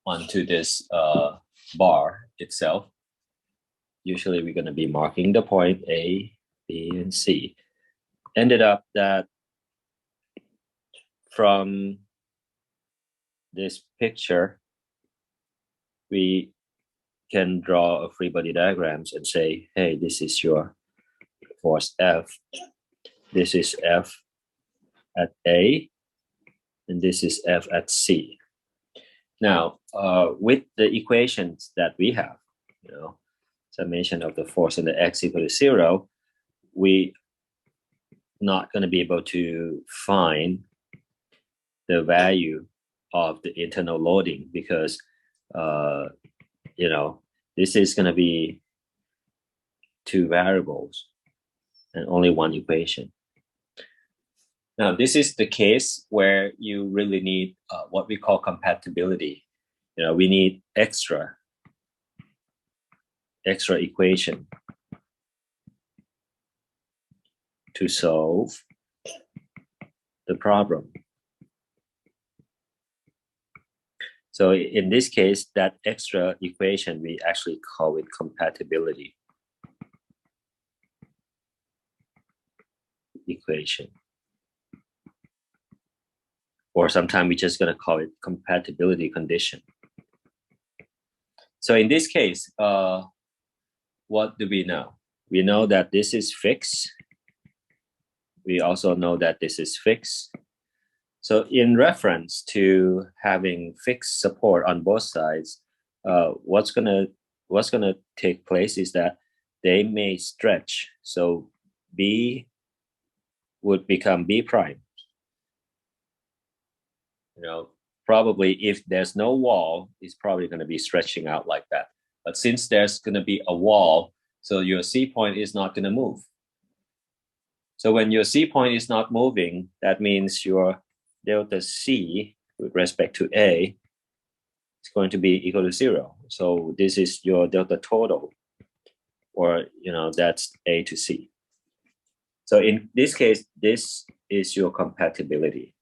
onto this bar itself, usually we're going to be marking the point A, B, and C. Ended up that from this picture, we can draw a free body diagrams and say, hey, this is your force F. This is F at A, and this is F at C. Now, with the equations that we have, summation of the force and the x equal to 0, we not going to be able to find the value of the internal loading because this is going to be two variables and only one equation. Now, this is the case where you really need what we call compatibility. We need extra equation to solve the problem. So in this case, that extra equation, we actually call it compatibility equation. Or sometimes we're just going to call it compatibility condition. So in this case, what do we know? We know that this is fixed. We also know that this is fixed. So in reference to having fixed support on both sides, what's gonna take place is that they may stretch. So B would become B prime. Probably if there's no wall, it's probably going to be stretching out like that. But since there's going to be a wall, so your C point is not going to move. So when your C point is not moving, that means your delta C with respect to A is going to be equal to 0. So this is your delta total, or that's A to C. So in this case, this is your compatibility.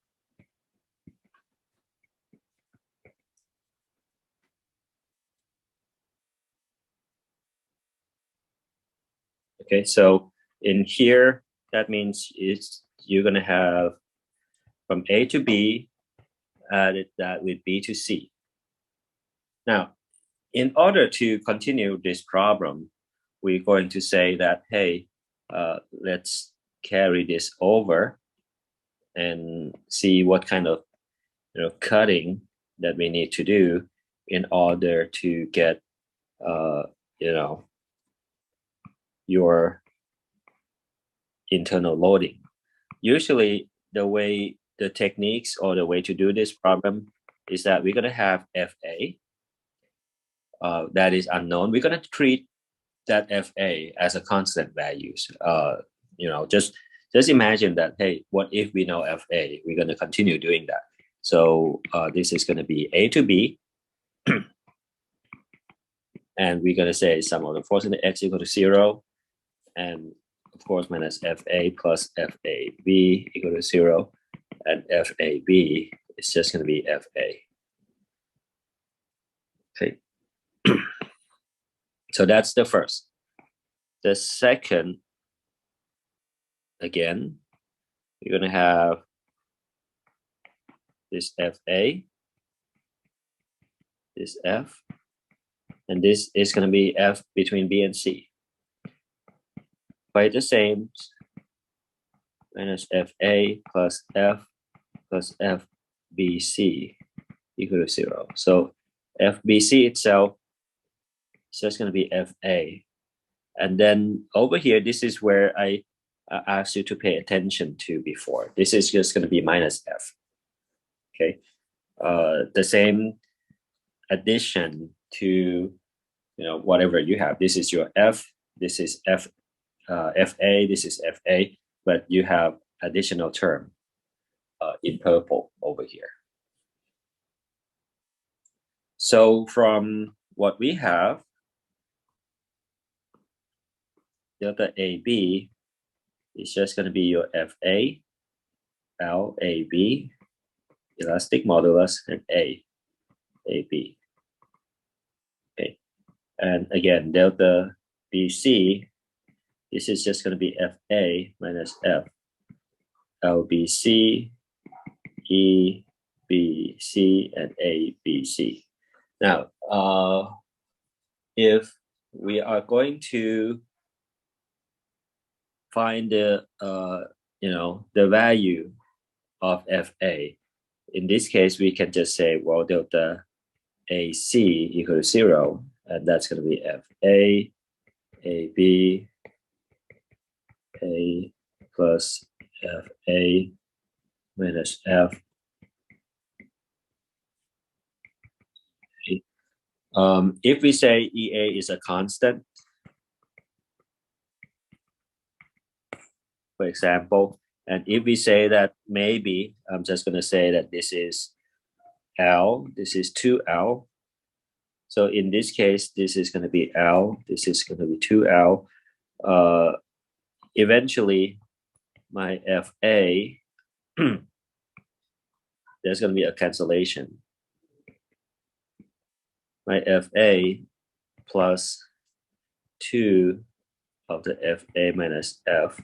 Okay, so in here, that means you're going to have from A to B, added that with B to C. Now, in order to continue this problem, we're going to say that, hey, let's carry this over and see what kind of cutting that we need to do in order to get your internal loading. Usually the techniques or the way to do this problem is that we're going to have FA that is unknown. We're going to treat that FA as a constant values. Just just imagine that, hey, what if we know FA? We're going to continue doing that. So this is going to be A to B. And we're going to say sum of the force in the X equal to 0. And of course, minus FA plus FAB equal to 0. And FAB is just going to be FA. Okay. So that's the first. The second, again, you're going to have this FA, this F, and this is going to be F between B and C. By the same, minus FA plus F plus FBC equal to 0. So FBC itself is just going to be FA. And then over here, this is where I asked you to pay attention to before. This is just going to be minus F. Okay. The same addition to, whatever you have. This is your F. This is FA. This is FA. But you have additional term in purple over here. So from what we have, delta AB is just going to be your FA, LAB, elastic modulus, and AB. Okay, and again, delta BC, this is just going to be FA minus F, LBC, EBC, and ABC. Now, if we are going to find the the value of FA, in this case we can just say, well, delta AC equal to 0, and that's going to be FA, AB, A plus FA minus F. If we say EA is a constant, for example, and if we say that maybe, I'm just going to say that this is L, this is 2L. So in this case, this is going to be L, this is going to be 2L. Eventually, my FA, there's going to be a cancellation. My FA plus 2 of the FA minus F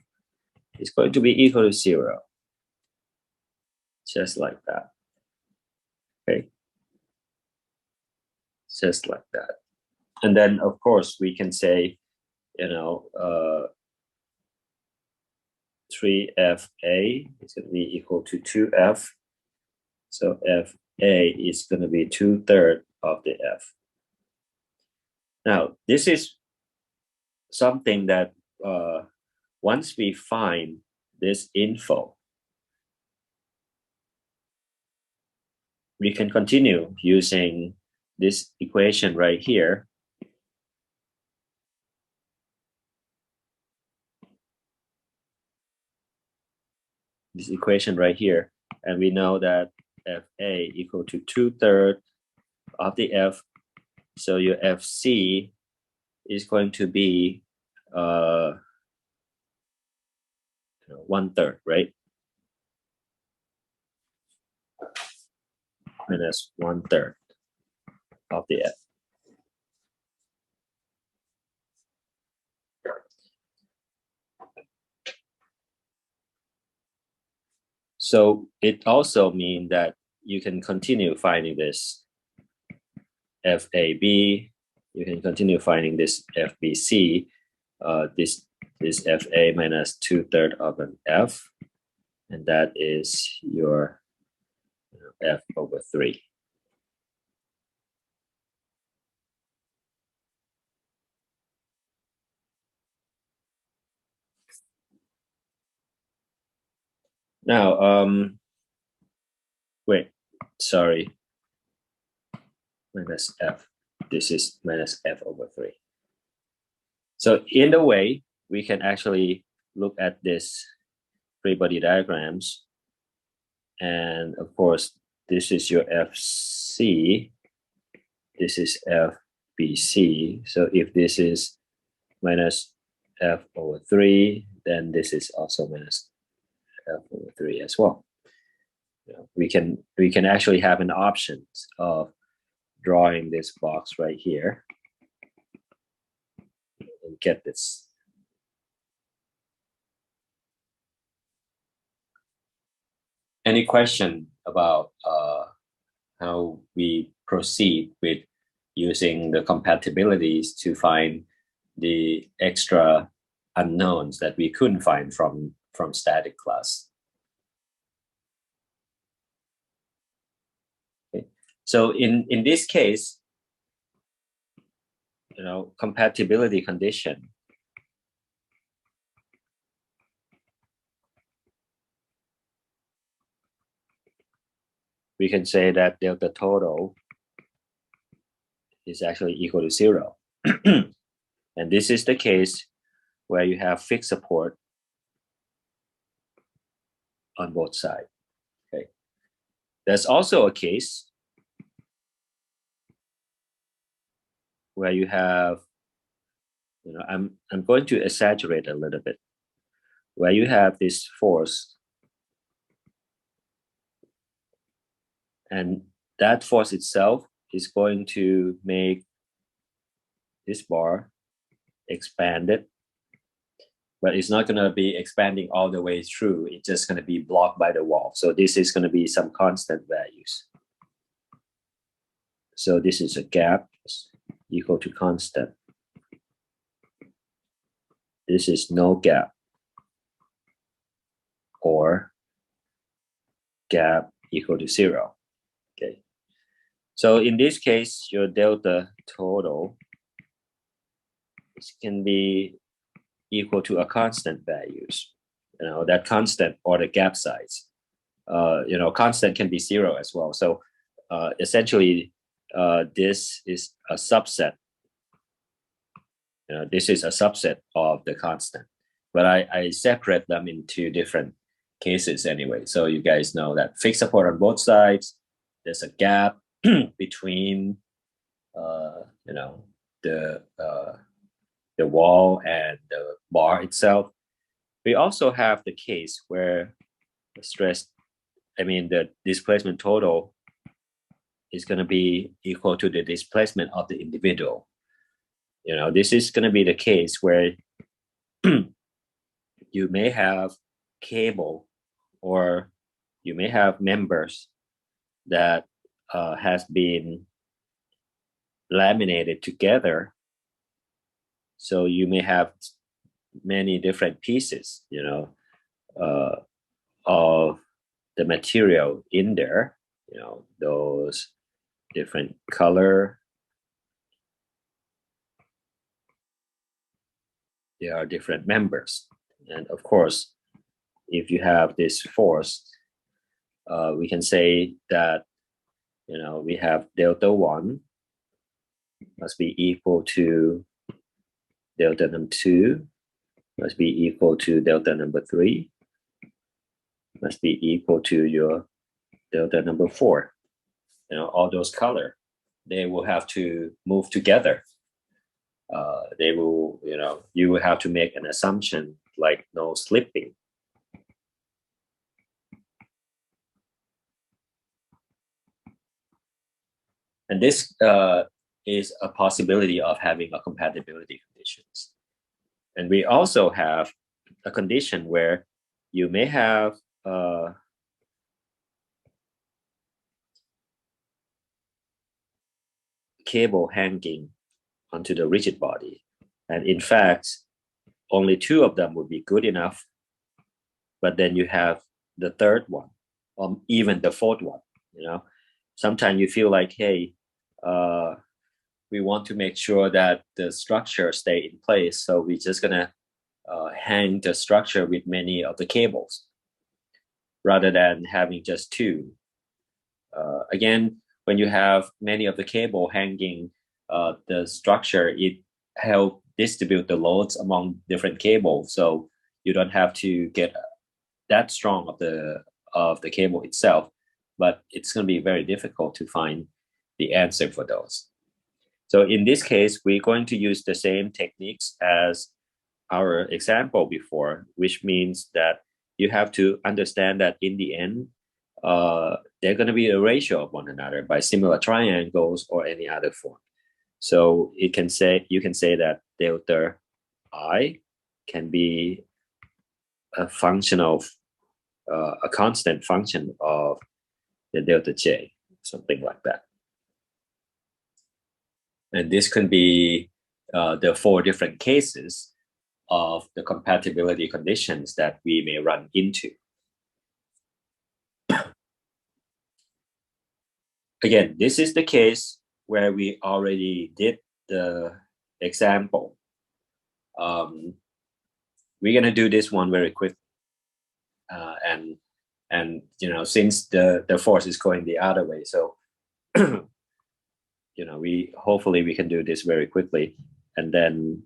is going to be equal to 0. Just like that. Okay. Just like that. And then, of course, we can say, 3FA is going to be equal to 2F. So FA is going to be 2/3 of the F. Now, this is something that once we find this info, we can continue using this equation right here. This equation right here, and we know that FA equal to 2/3 of the F. So your FC is going to be 1/3, right? Minus 1/3 of the F. So it also means that you can continue finding this FAB, you can continue finding this FBC, this FA minus 2/3 of an F, and that is your F over 3. Now, wait, sorry, minus F. This is minus F over 3. So in a way, we can actually look at this free body diagrams. And of course, this is your FC. This is FBC. So if this is minus F over 3, then this is also minus F over 3 as well. We can actually have an option of drawing this box right here and get this. Any question about how we proceed with using the compatibilities to find the extra unknowns that we couldn't find from static class? Okay. So in this case, compatibility condition, we can say that delta total is actually equal to 0. And this is the case where you have fixed support on both sides. Okay. There's also a case where you have, I'm going to exaggerate a little bit, where you have this force, and that force itself is going to make this bar expanded, but it's not going to be expanding all the way through. It's just going to be blocked by the wall. So this is going to be some constant values. So this is a gap equal to constant. This is no gap, or gap equal to 0. Okay. So in this case, your delta total can be equal to a constant values. That constant or the gap size. Constant can be 0 as well. So essentially, this is a subset. This is a subset of the constant, but I separate them into different cases anyway. So you guys know that fixed support on both sides, there's a gap between, the wall and the bar itself. We also have the case where the displacement total is going to be equal to the displacement of the individual. This is going to be the case where you may have cable, or you may have members that has been laminated together. So you may have many different pieces, of the material in there, those different color. There are different members. And of course, if you have this force, we can say that, we have delta 1 must be equal to delta number 2, must be equal to delta number 3, must be equal to your delta number 4. All those color, they will have to move together. They will, you will have to make an assumption like no slipping. And this is a possibility of having a compatibility conditions. And we also have a condition where you may have cable hanging onto the rigid body. And in fact, only 2 of them would be good enough. But then you have the third one, or even the fourth one. Sometimes you feel like, hey, we want to make sure that the structure stay in place. So we're just gonna hang the structure with many of the cables rather than having just 2. Again, when you have many of the cable hanging, the structure, it helps distribute the loads among different cables. So you don't have to get that strong of the cable itself, but it's going to be very difficult to find the answer for those. So in this case, we're going to use the same techniques as our example before, which means that you have to understand that in the end, they're going to be a ratio of one another by similar triangles or any other form. So you can say that delta I can be a function of a constant function of the delta J, something like that. And this can be the 4 different cases of the compatibility conditions that we may run into. Again, this is the case where we already did the example. We're gonna do this one very quick, and you know, since the force is going the other way, so you know, hopefully we can do this very quickly, and then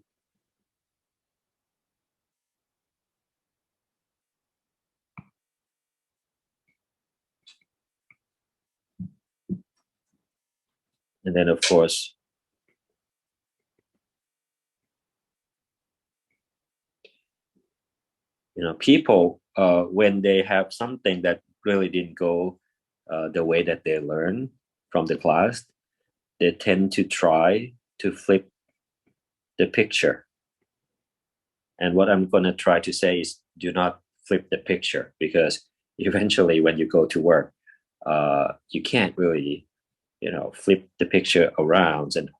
of course, you know, people when they have something that really didn't go the way that they learn from the class, they tend to try to flip the picture. And what I'm going to try to say is, do not flip the picture, because eventually when you go to work, you can't really, you know, flip the picture around and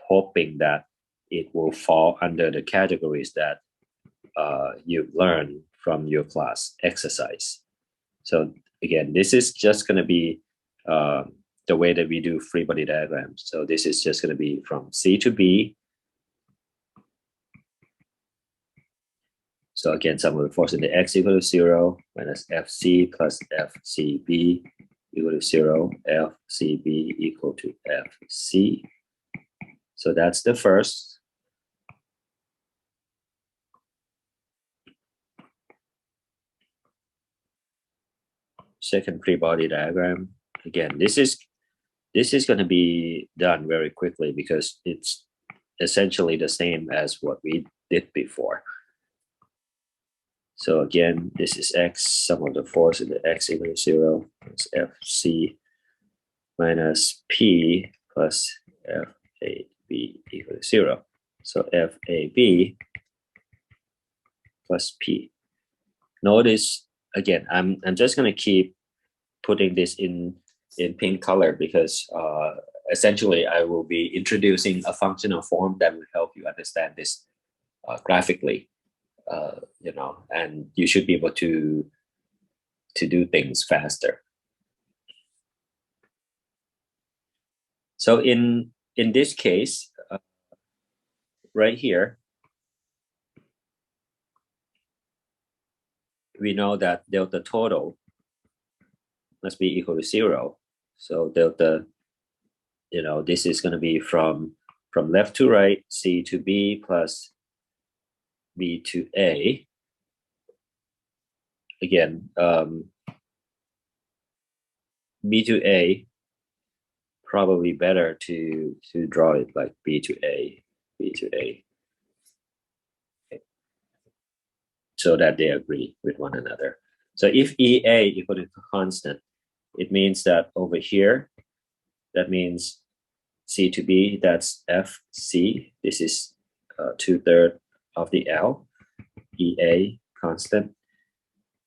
hoping that it will fall under the categories that you've learned from your class exercise. So again, this is just going to be the way that we do free body diagrams. So this is just going to be from C to B. So again, sum of the force in the x equal to 0 minus Fc plus Fcb equal to 0, Fcb equal to Fc. So that's the first. Second free body diagram. Again, this is going to be done very quickly because it's essentially the same as what we did before. So again, this is x, sum of the force in the x equal to 0, is Fc minus P plus Fab equal to 0. So Fab plus P. Notice, again, I'm just going to keep putting this in pink color because essentially I will be introducing a functional form that will help you understand this graphically. You know, and you should be able to do things faster. So in this case, right here, we know that delta total must be equal to 0. So delta, you know, this is going to be from left to right, C to B plus B to A. Again, B to A, probably better to draw it like B to A, B to A. Okay. So that they agree with one another. So if EA equal to constant, it means that over here, that means C to B, that's FC. This is 2/3 of the L. EA constant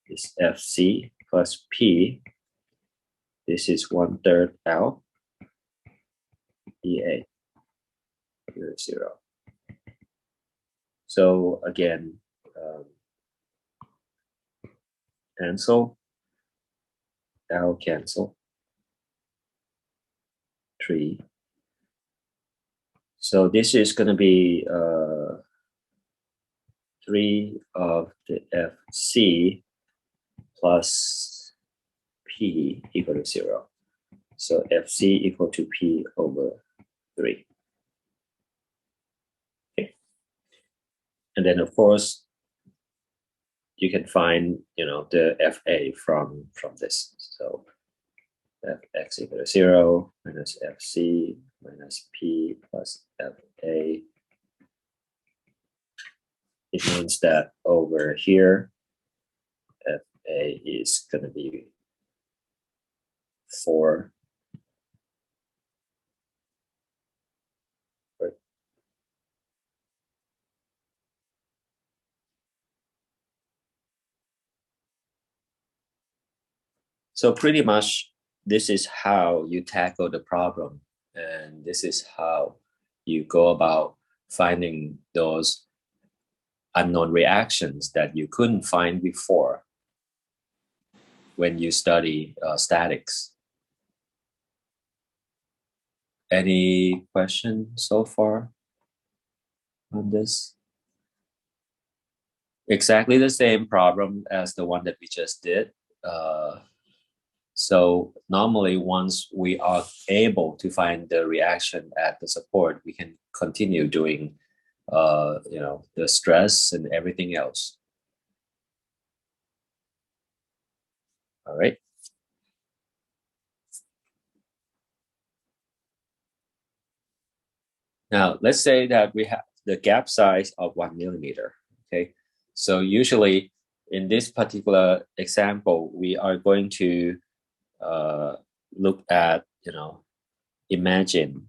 is FC plus P. This is 1/3 L. EA, 0. So again, cancel, L cancel, 3. So this is going to be 3 of the Fc plus P equal to 0. So Fc equal to P over 3. Okay. And then of course, you can find, the FA from this. So Fx equal to 0 minus Fc minus P plus Fa. It means that over here, Fa is going to be 4. So pretty much this is how you tackle the problem, and this is how you go about finding those unknown reactions that you couldn't find before when you study statics. Any questions so far on this? Exactly the same problem as the one that we just did. So normally, once we are able to find the reaction at the support, we can continue doing, the stress and everything else. All right. Now, let's say that we have the gap size of 1 millimeter. Okay. So usually in this particular example, we are going to look at, imagine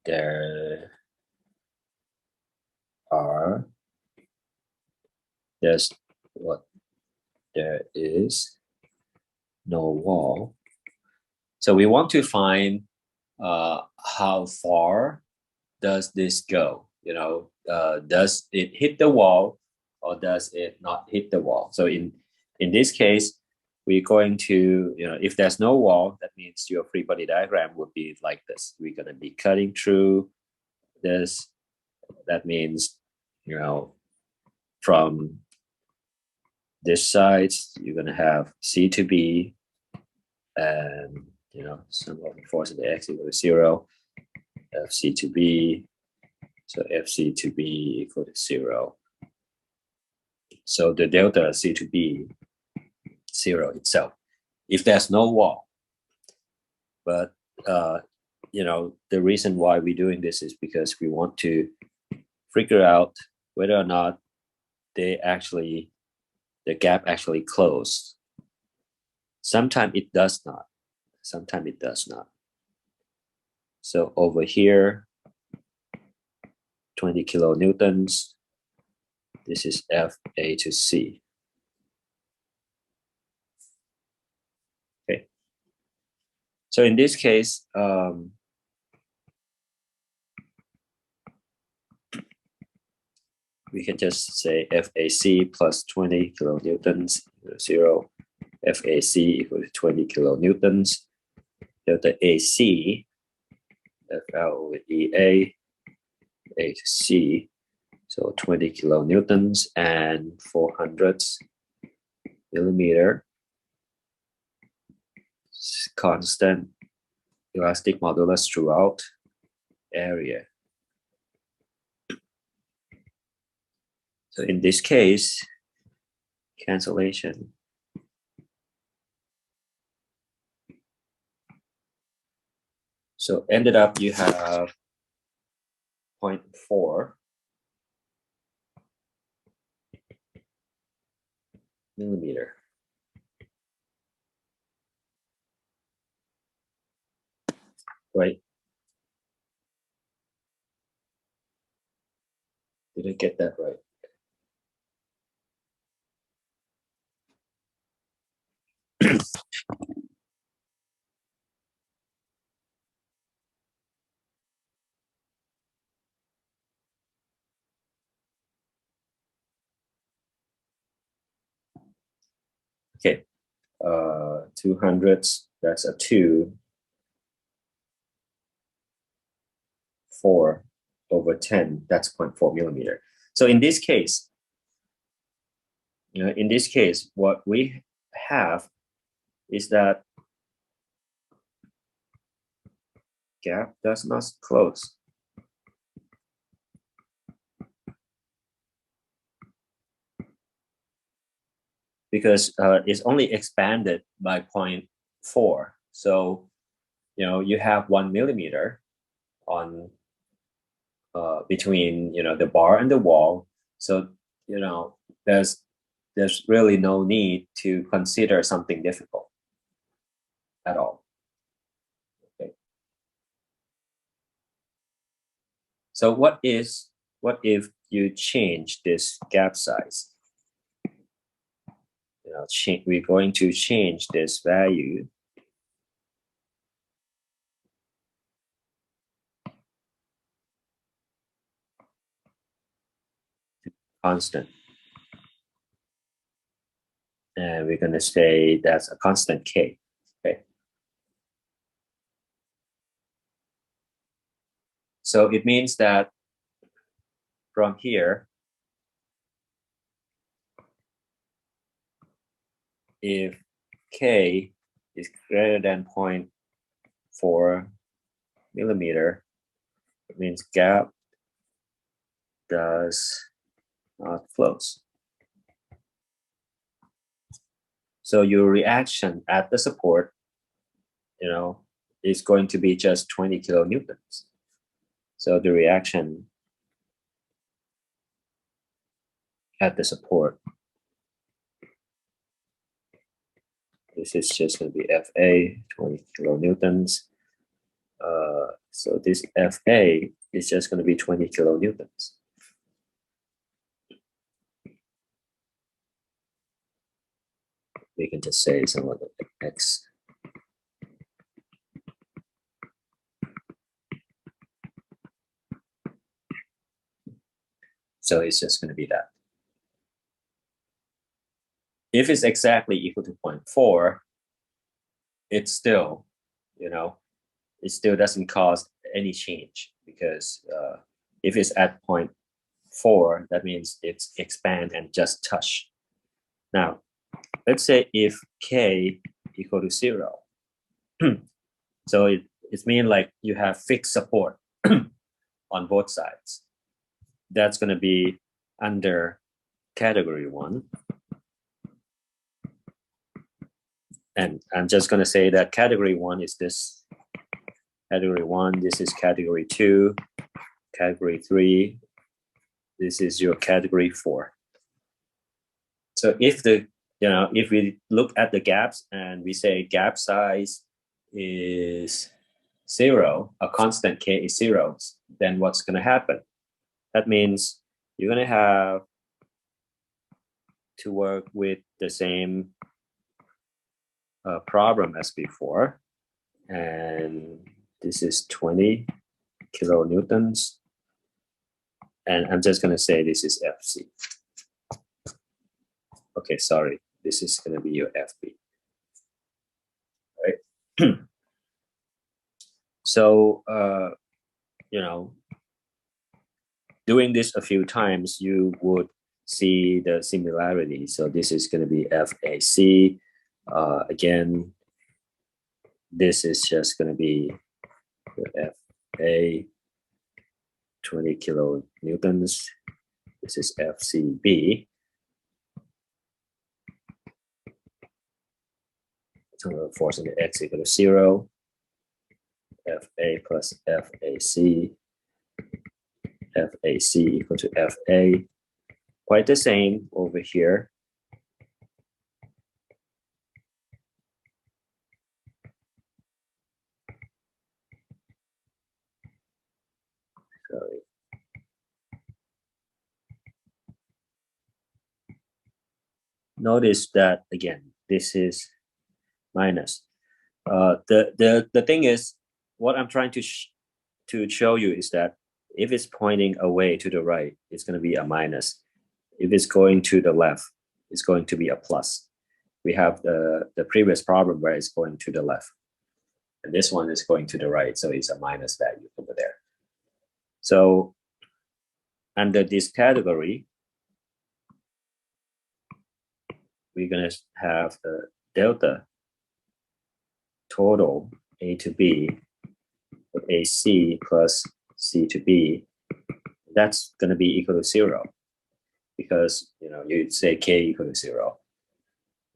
there's there is no wall. So we want to find how far does this go? Does it hit the wall or does it not hit the wall? So in this case, we're going to, if there's no wall, that means your free body diagram would be like this. We're going to be cutting through this. That means, from this side, you're going to have C to B, and, sum of the force of the X equal to 0, FC to B, so FC to B equal to 0. So the delta C to B, 0 itself, if there's no wall. But, the reason why we're doing this is because we want to figure out whether or not the gap actually closed. Sometimes it does not. Sometimes it does not. So over here, 20 kilonewtons. This is FA to C. Okay. So in this case, we can just say FAC plus 20 kilonewtons, 0. FAC equal to 20 kilonewtons. Delta AC, FL with EA, A to C, so 20 kilonewtons and 400 millimeter. Constant elastic modulus throughout area. So in this case, cancellation. So ended up you have 0.4 millimeter. Right? Did I get that right? Okay. 200, that's a 2. 4 over 10, that's 0.4 millimeter. So in this case, what we have is that gap does not close. because it's only expanded by 0.4. So, you have 1 millimeter on between, the bar and the wall. So, there's really no need to consider something difficult at all. Okay. So what if you change this gap size? We're going to change this value to constant. And we're going to say that's a constant K. Okay. So it means that from here, if K is greater than 0.4 millimeter, it means gap does not close. So your reaction at the support, is going to be just 20 kilonewtons. So the reaction at the support, this is just going to be FA, 20 kilonewtons. So this FA is just going to be 20 kilonewtons. We can just say some of the X. So it's just going to be that. If it's exactly equal to 0.4, it's still, it still doesn't cause any change, because if it's at 0.4, that means it's expand and just touch. Now, let's say if K equal to 0. So it means like you have fixed support on both sides. That's going to be under category 1. And I'm just going to say that category 1 is this. Category 1, this is category 2. Category 3, this is your category 4. So if if we look at the gaps and we say gap size is 0, a constant K is 0, then what's going to happen? That means you're going to have to work with the same problem as before. And this is 20 kilonewtons. And I'm just going to say this is FC. Okay, sorry. This is going to be your FB. Right? So, doing this a few times, you would see the similarity. So this is going to be FAC. Again, this is just going to be FA, 20 kilonewtons. This is FCB. So force into X equal to 0. FA plus FAC. FAC equal to FA. Quite the same over here. Sorry. Notice that again, this is minus. The thing is, what I'm trying to show you is that if it's pointing away to the right, it's going to be a minus. If it's going to the left, it's going to be a plus. We have the previous problem where it's going to the left. And this one is going to the right, so it's a minus value over there. So under this category, we're going to have the delta total A to B of AC plus C to B. That's going to be equal to 0 because you'd say K equal to 0.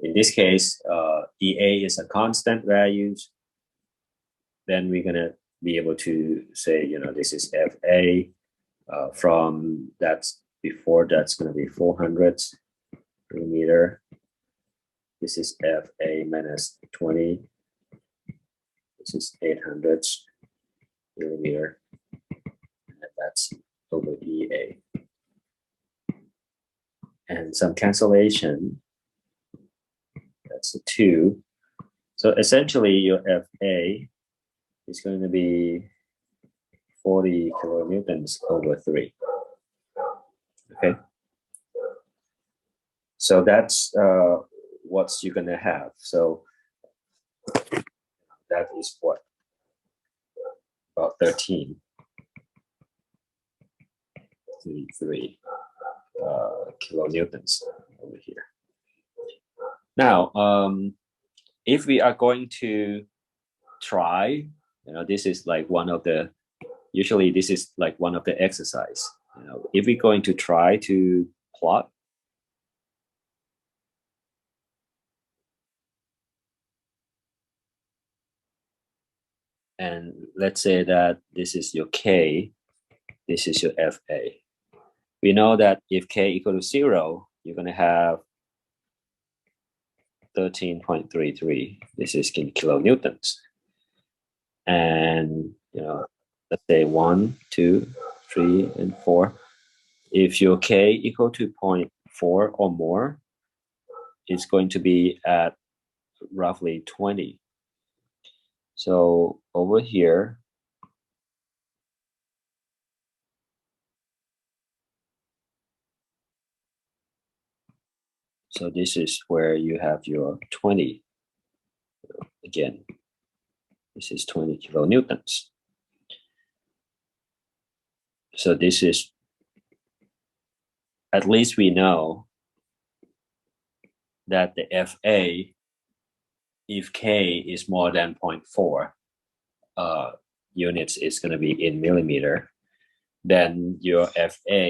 in this case, EA is a constant values, then we're gonna be able to say, this is FA from that's gonna be 400 millimeter. This is FA minus 20. This is 800 millimeter. And that's over EA. And some cancellation. That's a 2. So essentially your FA is going to be 40 kilonewtons over 3. Okay. So that's what you're going to have. So that is what? About 13.33 kilonewtons over here. Now, if we are going to try, this is like usually this is like one of the exercise. If we're going to try to plot and let's say that this is your K, this is your FA. We know that if K equal to 0, you're going to have 13.33. This is in kilonewtons. And, let's say 1, 2, 3, and 4. If your K equal to 0.4 or more, it's going to be at roughly 20. So over here, so this is where you have your 20. Again, this is 20 kilonewtons. So this is, at least we know that the FA, if K is more than 0.4 units, is going to be in millimeter, then your FA,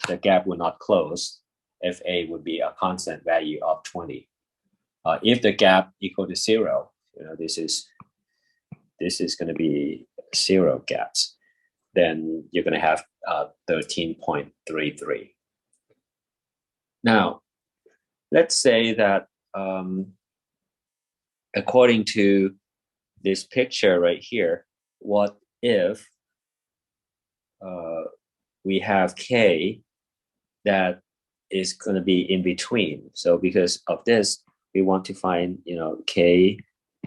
the gap will not close. FA would be a constant value of 20. If the gap equal to 0, this is going to be 0 gaps, then you're going to have 13.33. Now, let's say that according to this picture right here, what if we have K that is going to be in between? So because of this, we want to find, K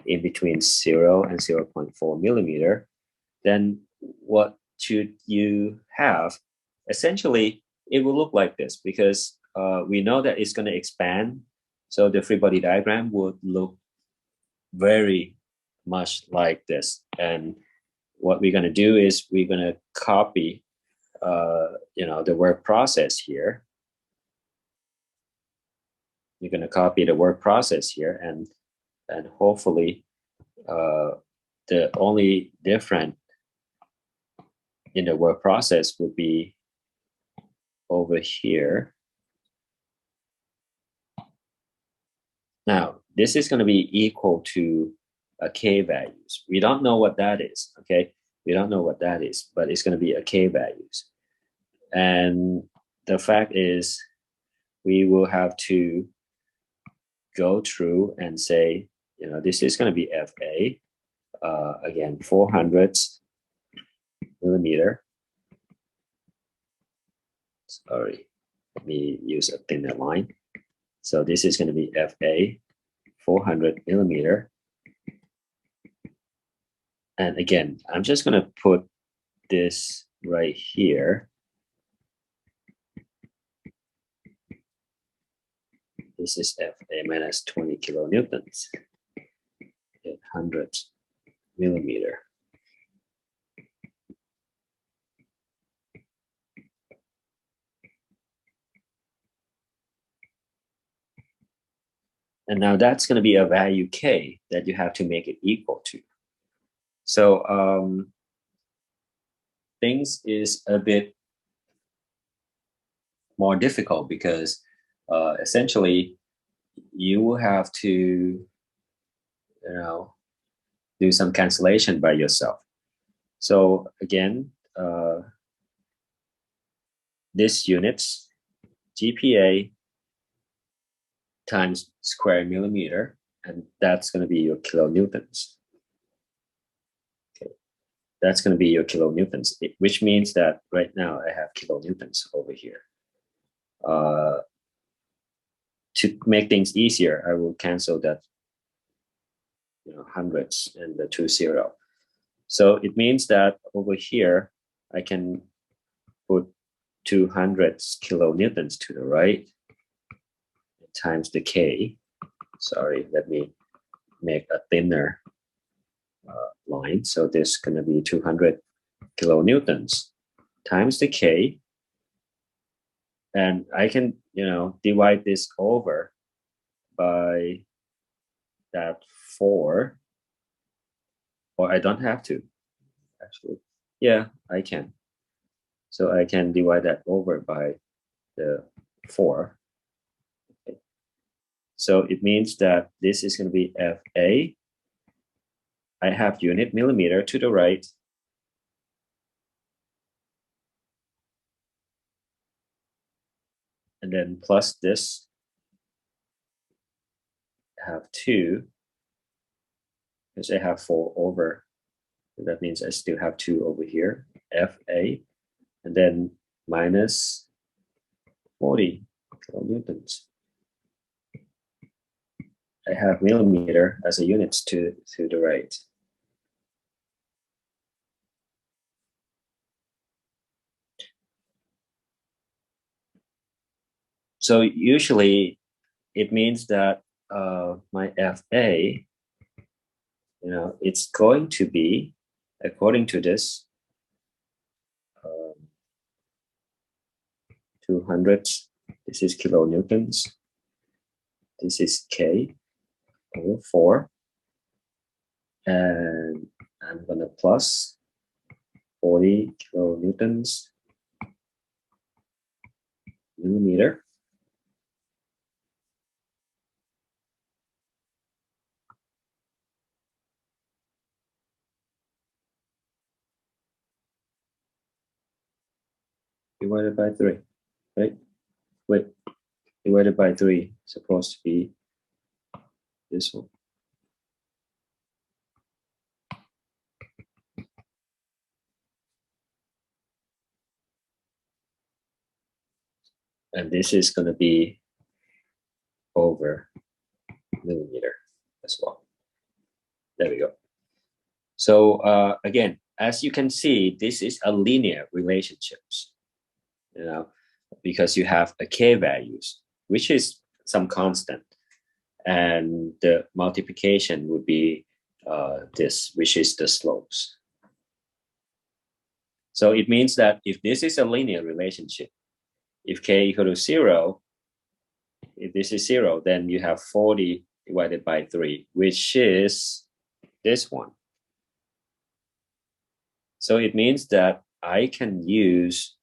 in between 0 and 0.4 millimeter. Then what should you have? Essentially, it will look like this because we know that it's going to expand. So the free body diagram would look very much like this. And what we're going to do is we're going to copy, the work process here. You're going to copy the work process here, and hopefully the only different in the work process would be over here. Now, this is going to be equal to a K values. We don't know what that is, okay? We don't know what that is, but it's going to be a K values. And the fact is, we will have to go through and say, this is going to be FA, again, 400 millimeter. Sorry, let me use a thinner line. So this is going to be FA, 400 millimeter. And again, I'm just going to put this right here. This is FA minus 20 kilonewtons, 800 millimeter. And now that's going to be a value K that you have to make it equal to. So things is a bit more difficult because essentially you will have to, do some cancellation by yourself. So again, this units GPa times square millimeter, and that's going to be your kilonewtons. Okay, that's going to be your kilonewtons, which means that right now I have kilonewtons over here. To make things easier, I will cancel that, hundreds and the 20. So it means that over here, I can put 200 kilonewtons to the right times the K. Sorry, let me make a thinner line. So this is going to be 200 kilonewtons times the K. And I can, divide this over by that 4, or I don't have to, actually. Yeah, I can. So I can divide that over by the 4. Okay. So it means that this is going to be FA. I have unit millimeter to the right. And then plus this, I have 2, because I have 4 over. So that means I still have 2 over here, FA, and then minus 40 kilonewtons. I have millimeter as a unit to the right. So usually it means that my FA, it's going to be, according to this, 200, this is kilonewtons, this is K over 4, and I'm going to plus 40 kilonewtons millimeter. Divided by 3, right? Wait, divided by 3, supposed to be this one. And this is going to be over millimeter as well. There we go. So again, as you can see, this is a linear relationships, because you have a K values, which is some constant, and the multiplication would be this, which is the slopes. So it means that if this is a linear relationship, if K equal to 0, if this is 0, then you have 40 divided by 3, which is this one. So it means that I can use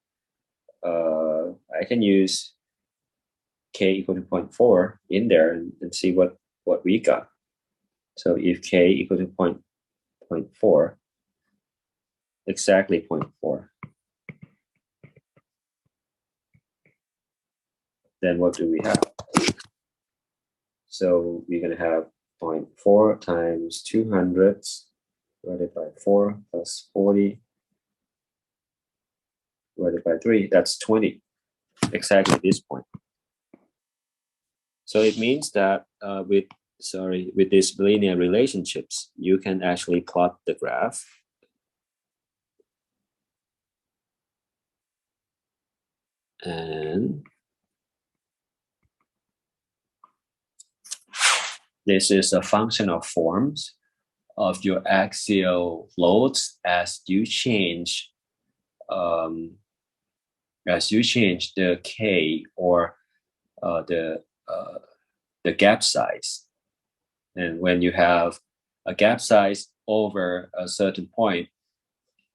K equal to 0.4 in there and see what we got. So if K equal to 0.4, exactly 0.4, then what do we have? So we're going to have 0.4 times 200 divided by 4 plus 40 divided by 3. That's 20, exactly this point. So it means that with these linear relationships, you can actually plot the graph. And this is a function of forms of your axial loads as you change the K or the gap size. And when you have a gap size over a certain point,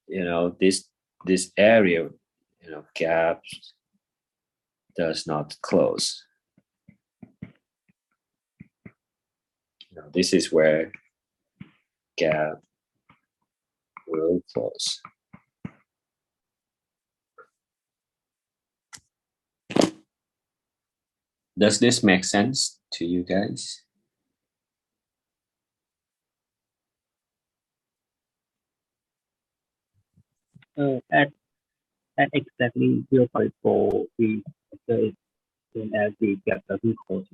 this area, gap does not close. Now, this is where gap will close. Does this make sense to you guys? At exactly 0.4, we consider it same as the gap doesn't close.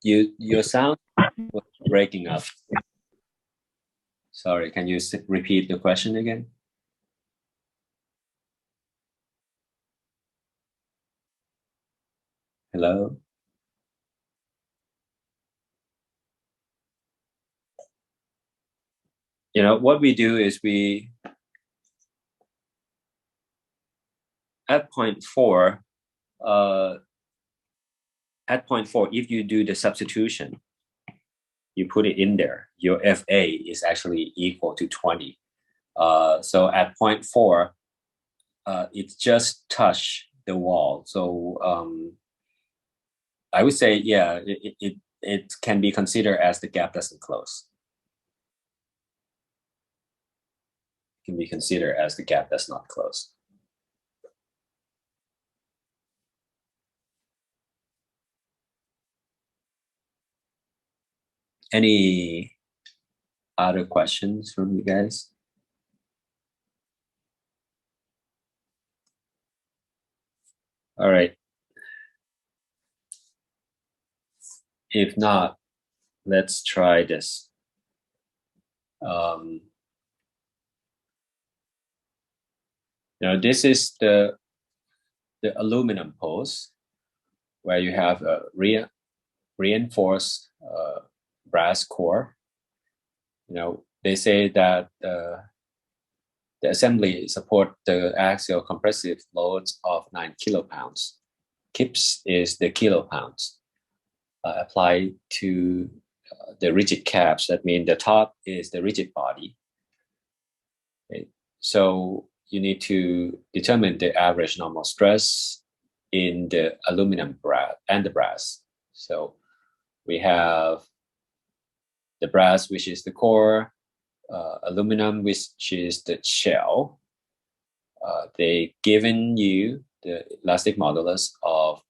Your sound was breaking up. Sorry, can you repeat the question again? Hello? You know, what we do is we, at point four, if you do the substitution, you put it in there, your FA is actually equal to 20. So at point four, it just touched the wall. So I would say, yeah, it can be considered as the gap doesn't close. Can be considered as the gap does not close. Any other questions from you guys? All right. If not, let's try this. Now this is the aluminum post where you have a reinforced brass core. You know, they say that the assembly support the axial compressive loads of 9 kilopounds. Kips is the kilopounds applied to the rigid caps. That means the top is the rigid body. Okay. So you need to determine the average normal stress in the aluminum brass and the brass. So we have the brass, which is the core, aluminum, which is the shell. They given you the elastic modulus of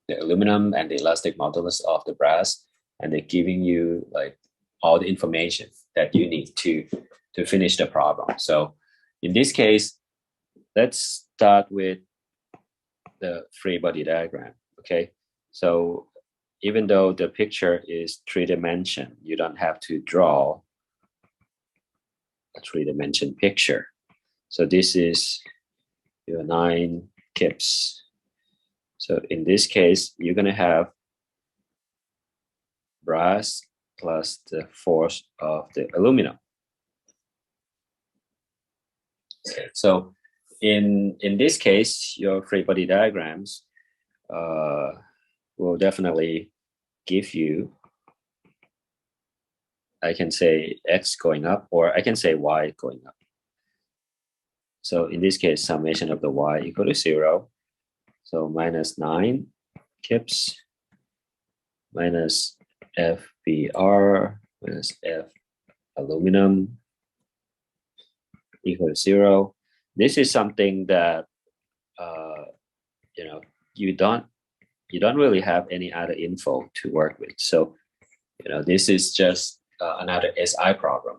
the aluminum and the elastic modulus of the brass, and they're giving you like all the information that you need to finish the problem. So in this case, let's start with the free body diagram. Okay, so even though the picture is 3-dimension, you don't have to draw a 3-dimension picture. So this is your 9 kips. So in this case, you're going to have brass plus the force of the aluminum. So in this case, your free body diagrams will definitely give you, I can say X going up, or I can say Y going up. So in this case, summation of the Y equal to 0. So minus 9 kips minus FBR minus F aluminum equal to 0. This is something that you know, you don't really have any other info to work with. So you know, this is just another SI problem.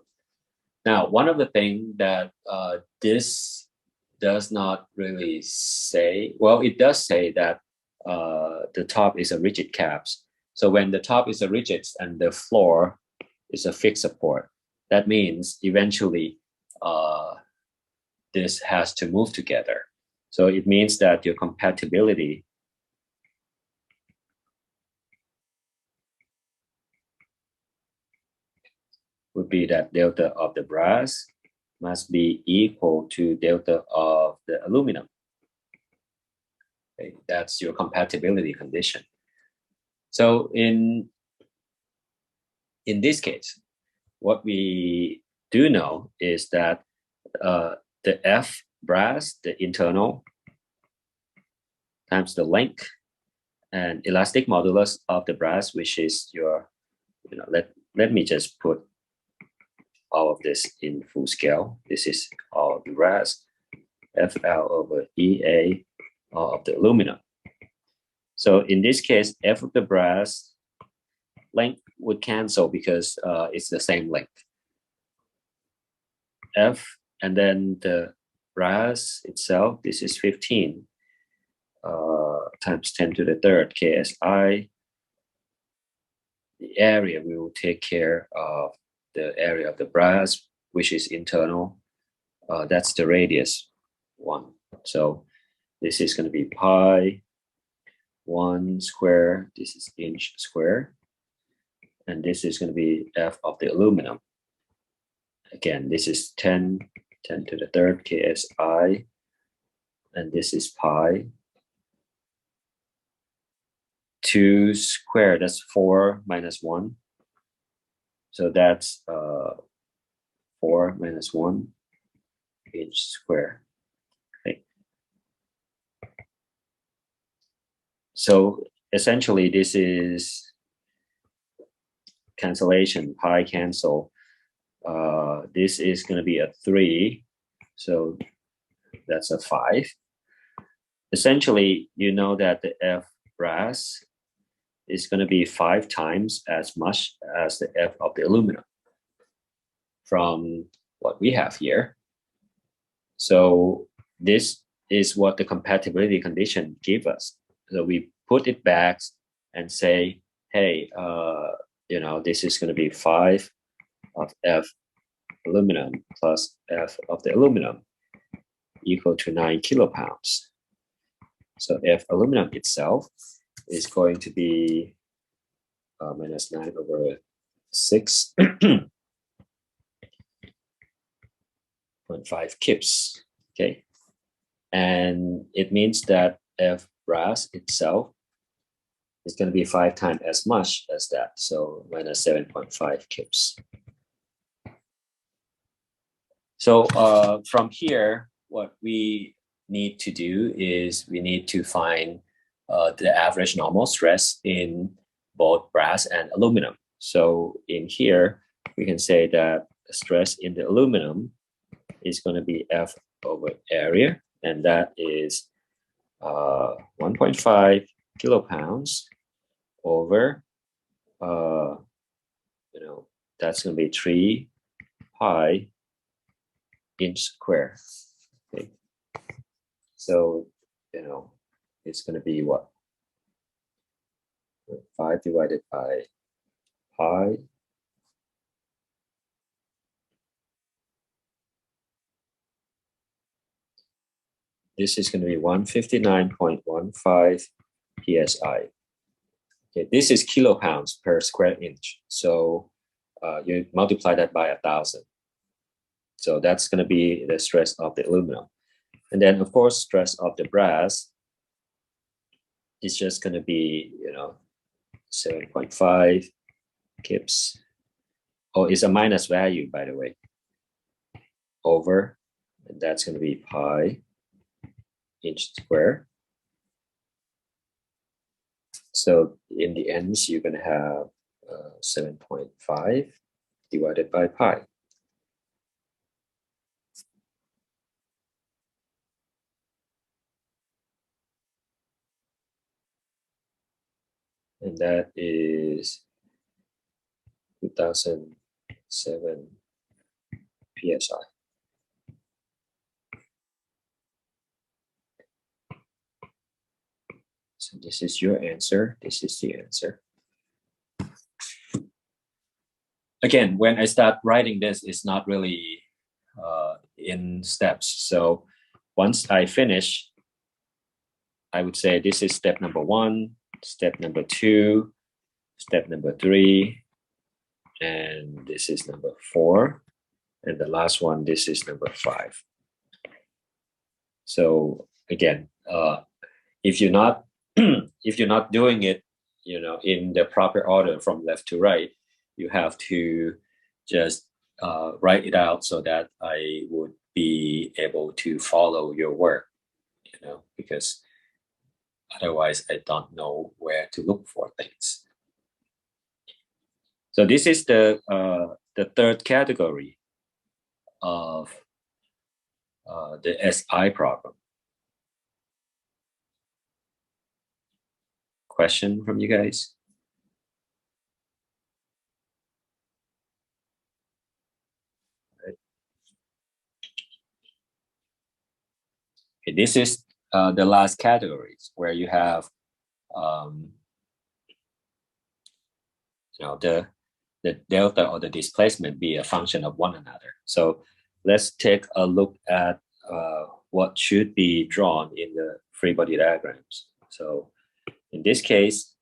Now, one of the things that this does not really say, well, it does say that the top is a rigid caps. So when the top is a rigid and the floor is a fixed support, that means eventually this has to move together. So it means that your compatibility would be that delta of the brass must be equal to delta of the aluminum. Okay, that's your compatibility condition. So in this case, what we do know is that the F brass, the internal, times the length and elastic modulus of the brass, which is your, let me just put all of this in full scale. This is all of the brass, FL over EA, all of the aluminum. So in this case, F of the brass length would cancel because it's the same length. F, and then the brass itself, this is 15 times 10 to the third KSI. The area, we will take care of the area of the brass, which is internal. That's the radius 1. So this is going to be pi 1 square. This is inch square. And this is going to be F of the aluminum. Again, this is 10 to the third KSI. And this is pi 2 squared, that's 4 minus 1. So that's 4 minus 1 inch square. Okay. So essentially, this is cancellation, pi cancel. This is going to be a 3, so that's a 5. Essentially, you know that the F brass is going to be 5 times as much as the F of the aluminum from what we have here. So this is what the compatibility condition give us. So we put it back and say, hey, this is going to be 5 of F aluminum plus F of the aluminum equal to 9 kilopounds. So F aluminum itself is going to be minus 9 over 6, 0.5 kips, okay? And it means that F brass itself is going to be 5 times as much as that, so minus 7.5 kips. So from here, what we need to do is we need to find the average normal stress in both brass and aluminum. So in here, we can say that the stress in the aluminum is going to be F over area, and that is 1.5 kilopounds over, that's going to be 3 pi inch square. Okay. So, it's going to be what? 5 divided by pi. This is going to be 159.15 psi. Okay, this is kilopounds per square inch. So you multiply that by 1,000. So that's going to be the stress of the aluminum. And then, of course, stress of the brass is just going to be, 7.5 kips. Oh, it's a minus value, by the way, over, and that's going to be pi inch square. So in the ends, you're going to have 7.5 divided by pi. And that is 2007 psi. So this is your answer. This is the answer. Again, when I start writing this, it's not really in steps. So once I finish, I would say this is step number 1, step number 2, step number 3, and this is number 4, and the last one, this is number 5. So again, if you're not doing it, in the proper order from left to right, you have to just write it out so that I would be able to follow your work, because Otherwise, I don't know where to look for things. So this is the third category of the SI problem. Question from you guys? Okay, this is the last categories where you have the delta or the displacement be a function of one another. So let's take a look at what should be drawn in the free body diagrams. So in this case,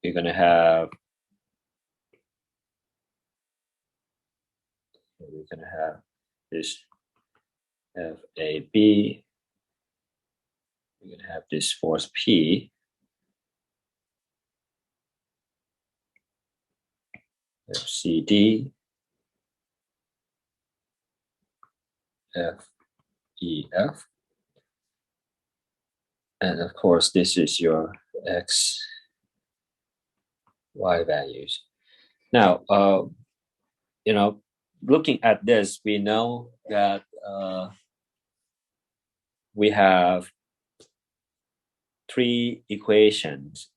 we're going to have this FAB. We're going to have this force P. FCD, FEF. And of course, this is your X, Y values. Now, looking at this, we know that we have three equations,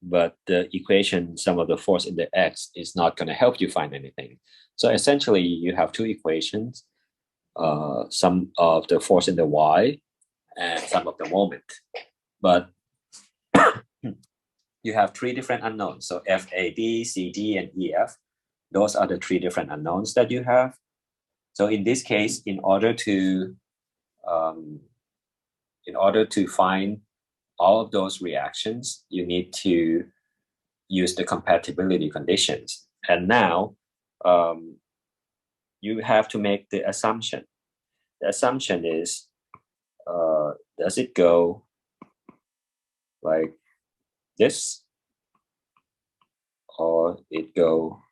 but the equation, sum of the force in the X, is not going to help you find anything. So essentially, you have two equations, sum of the force in the Y and sum of the moment. But you have three different unknowns. So FAB, CD, and EF. Those are the three different unknowns that you have. So in this case, in order to find all of those reactions, you need to use the compatibility conditions. And now you have to make the assumption. The assumption is, does it go like this, or it go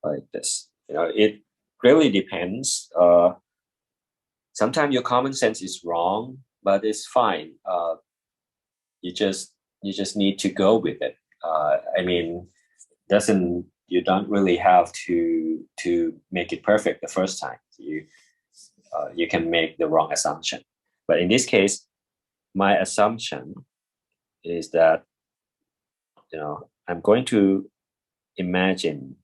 like this? It really depends. Sometimes your common sense is wrong, but it's fine. You just need to go with it. You don't really have to make it perfect the first time. You can make the wrong assumption. But in this case, my assumption is that I'm going to imagine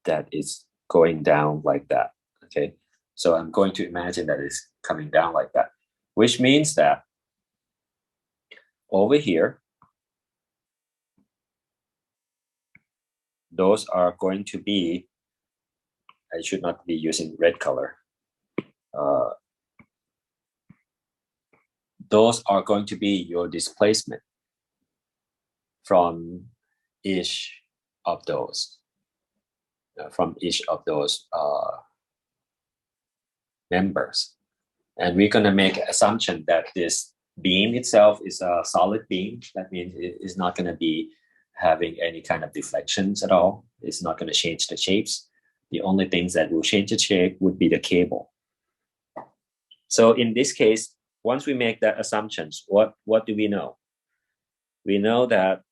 that it's going down like that. Okay, so I'm going to imagine that it's coming down like that, which means that over here, those are going to be, I should not be using red color. Those are going to be your displacement from each of those, members. And we're going to make an assumption that this beam itself is a solid beam. That means it is not going to be having any kind of deflections at all. It's not going to change the shapes. The only things that will change the shape would be the cable. So in this case, once we make that assumptions, what do we know? We know that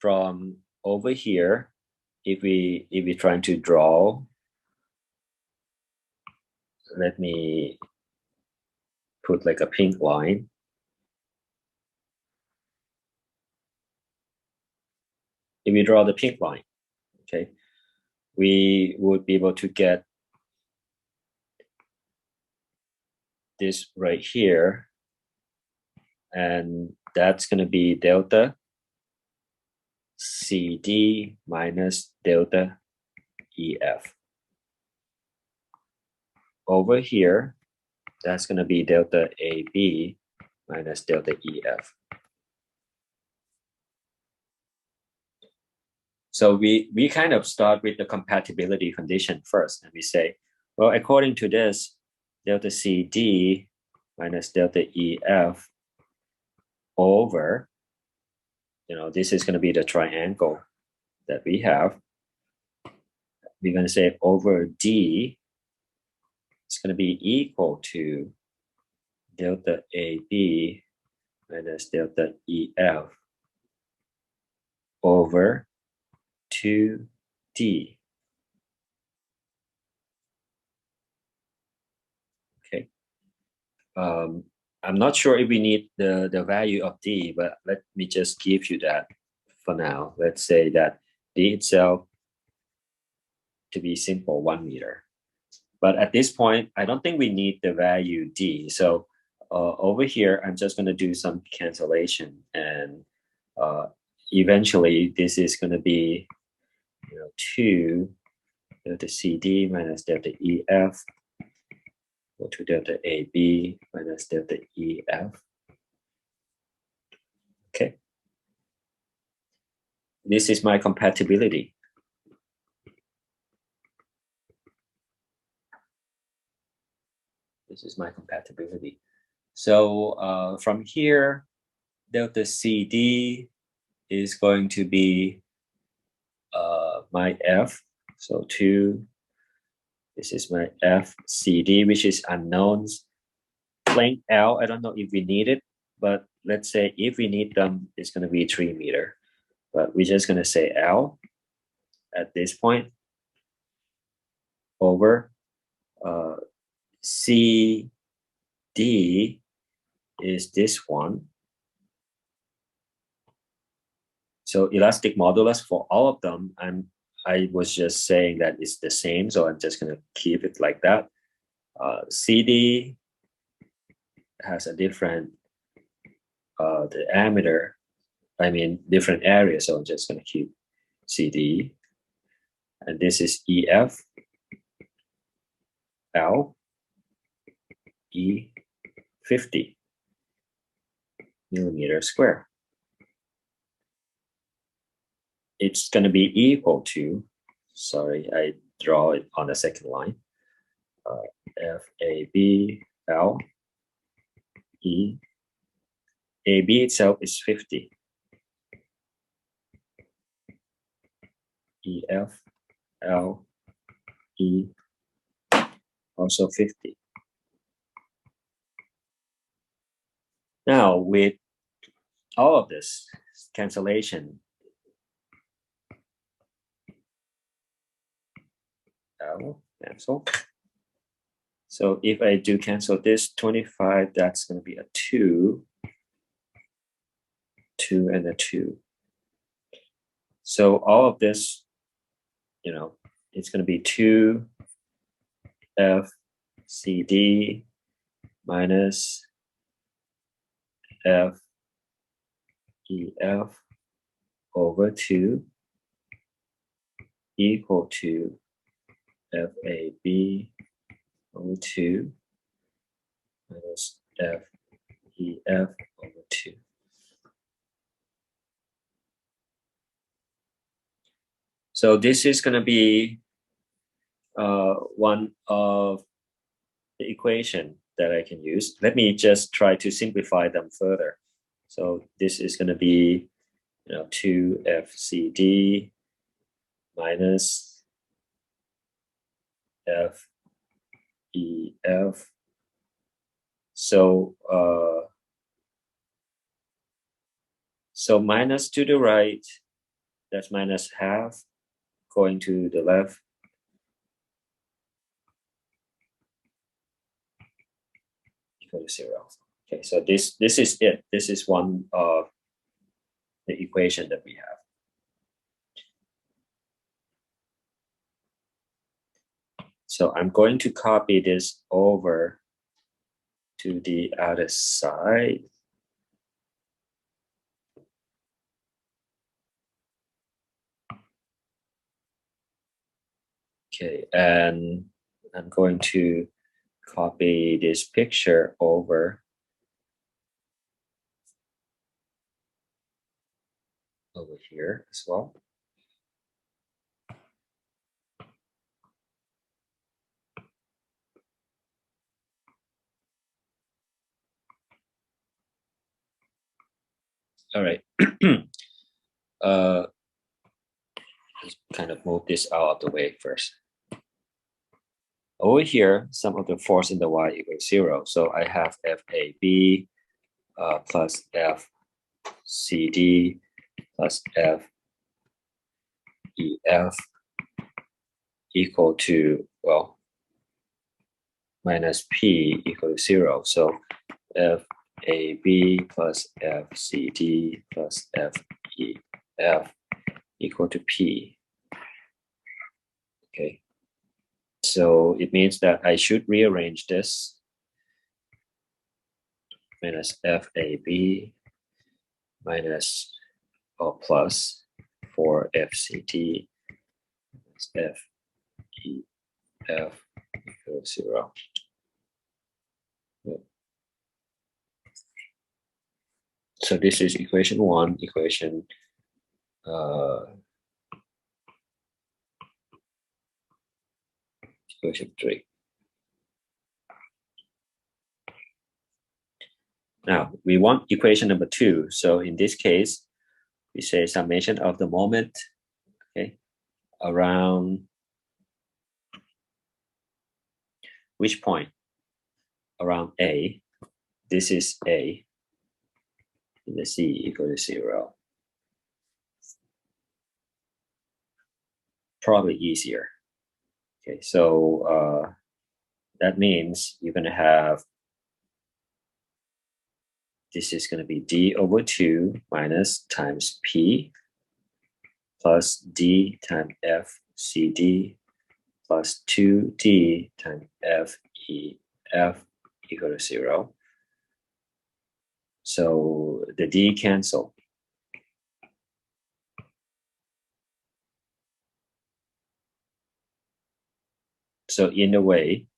from over here, if we're trying to draw, let me put like a pink line. If we draw the pink line, okay, we would be able to get this right here, and that's going to be delta CD minus delta EF. Over here, that's going to be delta AB minus delta EF. So we kind of start with the compatibility condition first, and we say, well, according to this, delta CD minus delta EF over, this is going to be the triangle that we have. we're going to say over D, it's going to be equal to delta AB minus delta EF over 2D. Okay. I'm not sure if we need the value of D, but let me just give you that for now. Let's say that D itself, to be simple, 1 meter. But at this point, I don't think we need the value D. So over here, I'm just going to do some cancellation. And eventually, this is going to be 2 delta CD minus delta EF go to delta AB minus delta EF. Okay. This is my compatibility. This is my compatibility. So from here, delta CD is going to be my F. So 2, this is my F CD, which is unknowns. Length L, I don't know if we need it, but let's say if we need them, it's going to be 3 meter. But we're just going to say L at this point over CD is this one. So elastic modulus for all of them, I was just saying that it's the same, so I'm just going to keep it like that. CD has a different diameter, different area, so I'm just going to keep CD. And this is EF, L, E, 50 millimeter square. It's going to be equal to, sorry, I draw it on the second line, FAB, L, E. AB itself is 50. EF, L, E, also 50. Now, with all of this cancellation, L, cancel. So if I do cancel this 25, that's going to be a 2, 2 and a 2. So all of this, it's going to be 2 F CD minus F EF over 2 equal to FAB over 2 minus FEF over 2. So this is going to be one of the equation that I can use. Let me just try to simplify them further. So this is going to be 2 FCD minus FEF. So minus to the right, that's minus half, going to the left. Equal to 0. Okay, so this is it. This is one of the equation that we have. So I'm going to copy this over to the other side. Okay, and I'm going to copy this picture over here as well. All right. Let's kind of move this out of the way first. Over here, sum of the force in the y equals 0. So I have FAB plus FCD plus FEF equal to, well, minus P equal to 0. So FAB plus FCD plus FEF equal to P. Okay. So it means that I should rearrange this minus FAB minus or plus for FCD minus FEF equals 0. So this is equation 1, equation 3. Now we want equation number 2. So in this case, we say summation of the moment, okay, around which point? Around A. This is A. And the C equal to 0. Probably easier. Okay, so that means you're going to have, this is going to be D over 2 minus times P plus D times FCD plus 2D times FEF equal to 0. So the D cancel. So in a way,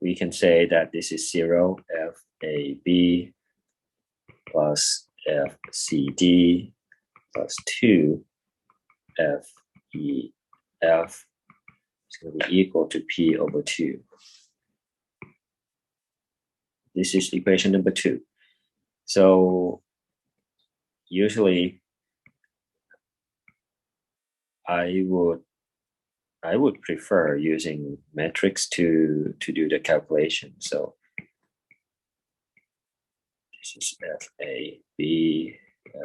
we can say that this is 0 FAB plus FCD plus 2 FEF is going to be equal to P over 2. This is equation number 2. So usually I would prefer using metrics to do the calculation. So this is FAB,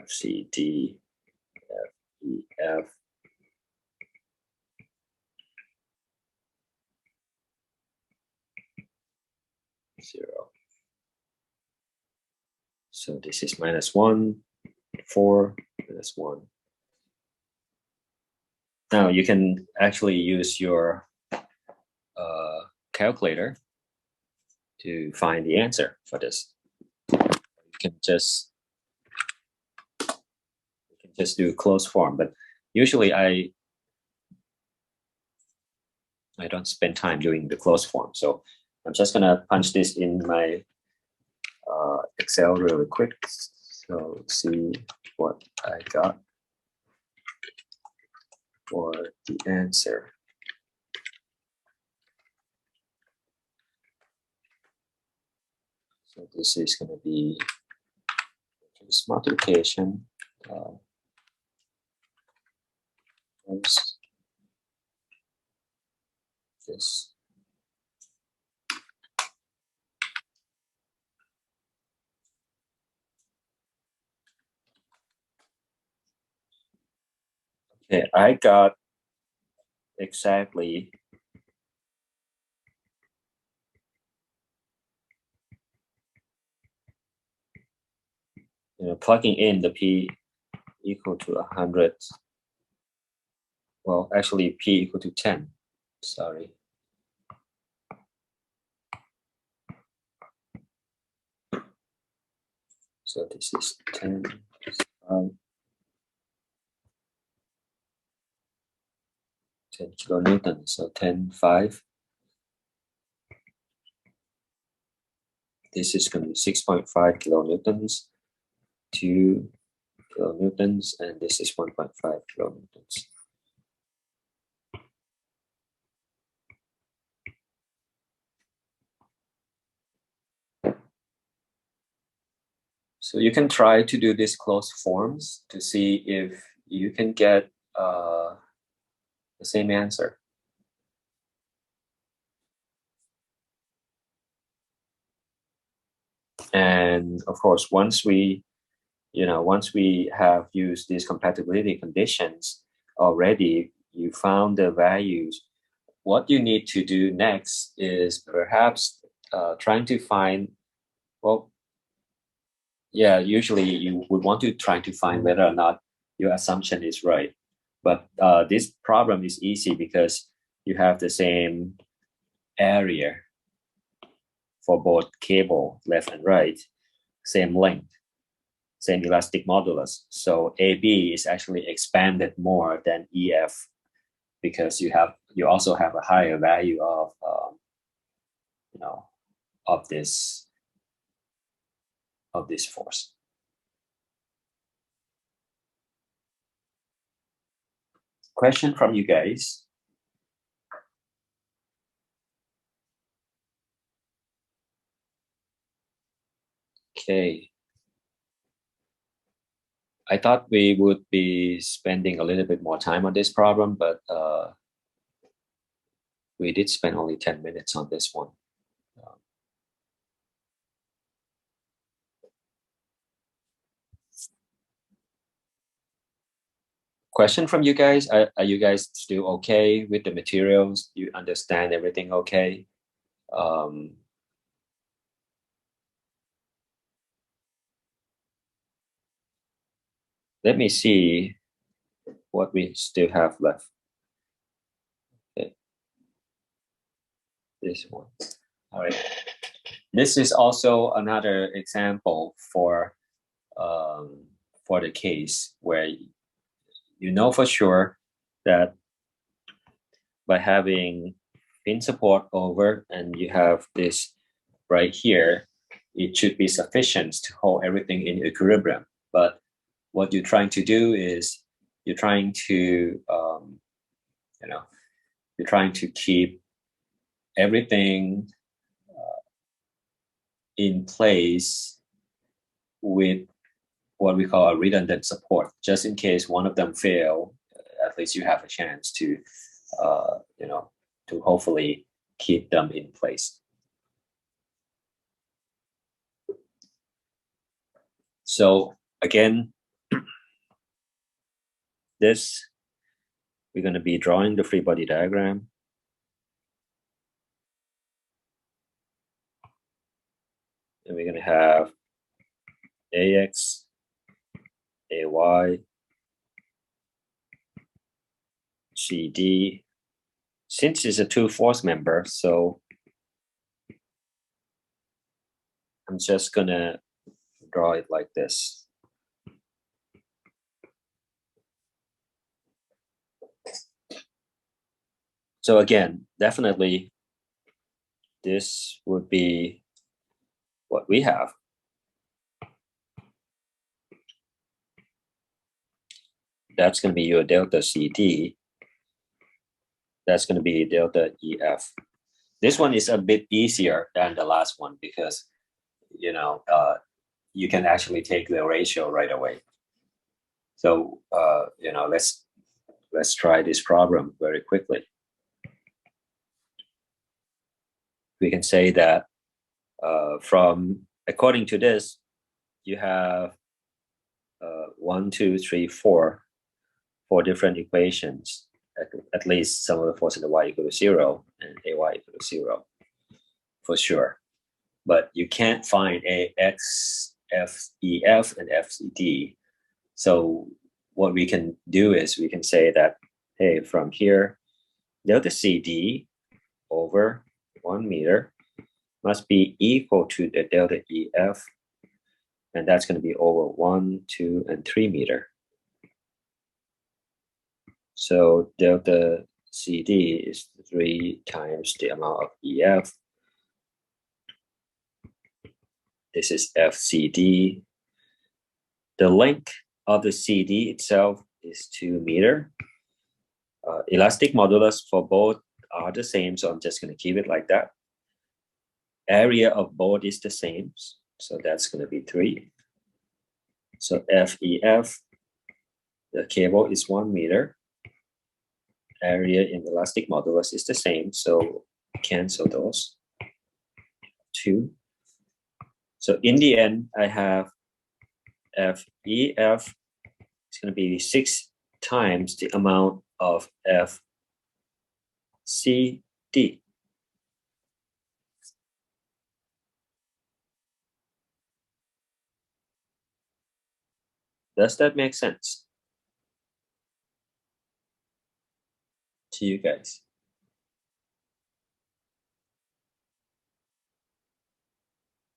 FCD, FEF. Zero. So this is minus 1, 4, minus 1. Now you can actually use your calculator to find the answer for this. You can just do closed form, but usually I don't spend time doing the closed form, so I'm just gonna punch this in my Excel really quick. So see what I got for the answer. So this is going to be this multiplication. This. Okay, I got exactly plugging in the P equal to 100. Well, actually P equal to 10. Sorry. So this is 10, 10 kilonewtons, so 10.5. This is going to be 6.5 kilonewtons, 2 kilonewtons, and this is 1.5 kilonewtons. So you can try to do these closed forms to see if you can get the same answer. And of course, once we have used these compatibility conditions already, you found the values. What you need to do next is perhaps trying to find, well, yeah, usually you would want to try to find whether or not your assumption is right. But this problem is easy because you have the same area for both cable, left and right, same length, same elastic modulus. So AB is actually expanded more than EF because you also have a higher value of of this force. Question from you guys. Okay. I thought we would be spending a little bit more time on this problem, but we did spend only 10 minutes on this one. Question from you guys. Are you guys still okay with the materials? You understand everything okay? Let me see what we still have left. Okay. This one. All right. This is also another example for the case where you know for sure that by having pin support over and you have this right here, it should be sufficient to hold everything in equilibrium. But what you're trying to do is you're trying to you're trying to keep everything in place with what we call a redundant support, just in case one of them fail. At least you have a chance to to hopefully keep them in place. So again, this, we're going to be drawing the free body diagram. And we're going to have AX, AY, CD. Since it's a two force member, so I'm just going to draw it like this. So again, definitely this would be what we have. That's going to be your delta CD. That's going to be delta EF. This one is a bit easier than the last one because, you can actually take the ratio right away. So, let's try this problem very quickly. We can say that according to this, you have 1, 2, 3, 4 different equations. At least some of the force in the y equal to 0 and AY equal to 0 for sure. But you can't find AX, FEF, and FCD. So what we can do is we can say that, hey, from here, delta CD over 1 meter must be equal to the delta EF, and that's going to be over 1, 2, and 3 meter. So delta CD is 3 times the amount of EF. This is FCD. The length of the CD itself is 2 meter. Elastic modulus for both are the same, so I'm just going to keep it like that. Area of both is the same, so that's going to be 3. So FEF, the cable is 1 meter. area in elastic modulus is the same, so cancel those two. So in the end, I have FEF is going to be 6 times the amount of FCD. Does that make sense to you guys?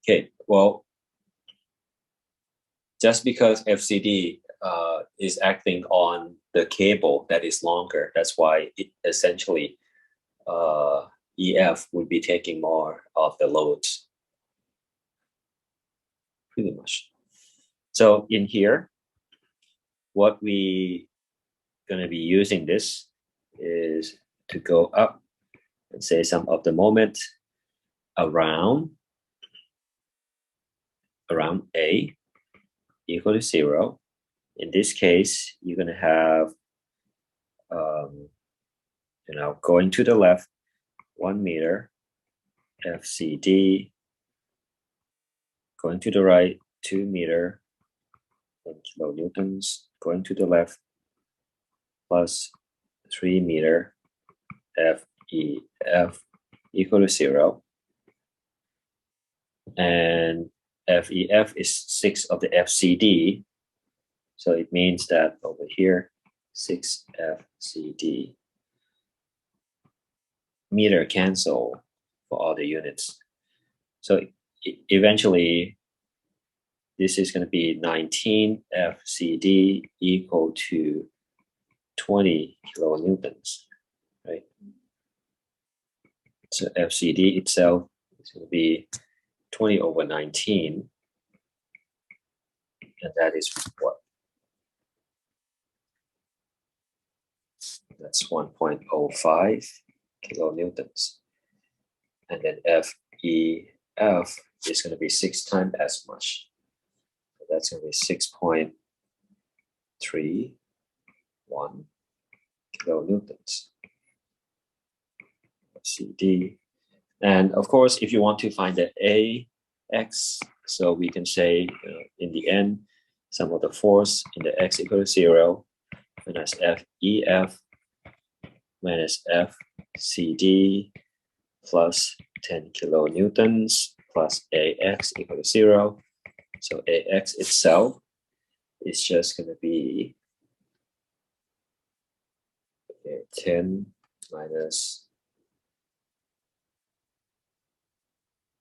Okay, well, just because FCD is acting on the cable that is longer, that's why it essentially EF would be taking more of the loads, pretty much. So in here, what we going to be using this is to go up and say some of the moment around A equal to 0. In this case, you're going to have, going to the left, 1 meter, FCD, going to the right, 2 meter, 10 kilonewtons, going to the left, plus 3 meter, FEF equal to 0. And FEF is 6 of the FCD. So it means that over here, 6 FCD. Meter cancel for all the units. So eventually, this is going to be 19 FCD equal to 20 kilonewtons, right? So FCD itself is going to be 20 over 19, and that is what? That's 1.05 kilonewtons. And then FEF is going to be 6 times as much. So that's going to be 6.31 kilonewtons. CD. And of course, if you want to find the AX, so we can say in the end, sum of the force in the X equal to 0, minus FEF minus FCD plus 10 kilonewtons plus AX equal to 0. So AX itself is just going to be 10 minus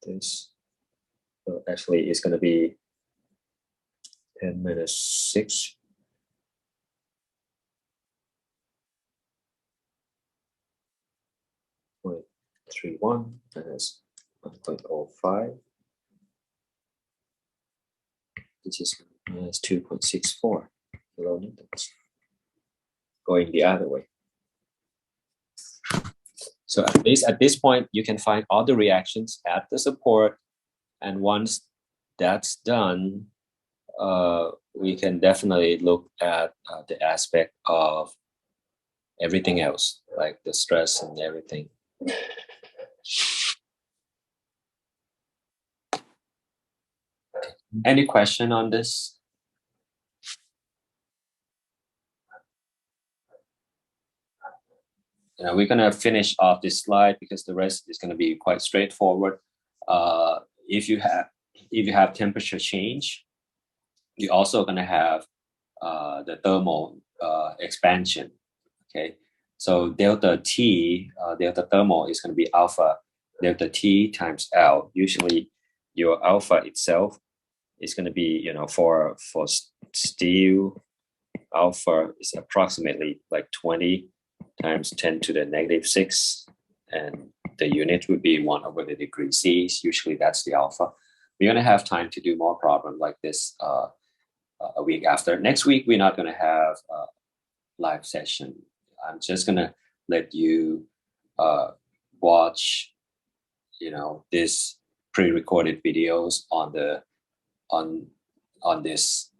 this. So actually, it's going to be 10 minus 6. 0.31 minus 1.05, which is minus 2.64 kilonewtons, going the other way. So at least at this point, you can find all the reactions at the support, and once that's done, we can definitely look at the aspect of everything else, like the stress and everything. Any question on this? We're going to finish off this slide because the rest is going to be quite straightforward. If you have temperature change, you're also going to have the thermal expansion. Okay, so delta T, delta thermal is going to be alpha delta T times L. Usually, your alpha itself is going to be, for steel, alpha is approximately like 20 times 10 to the negative 6, and the unit would be 1 over the degree C. Usually that's the alpha. We're going to have time to do more problems like this a week after. Next week, we're not going to have a live session. I'm just going to let you watch, this pre-recorded videos on this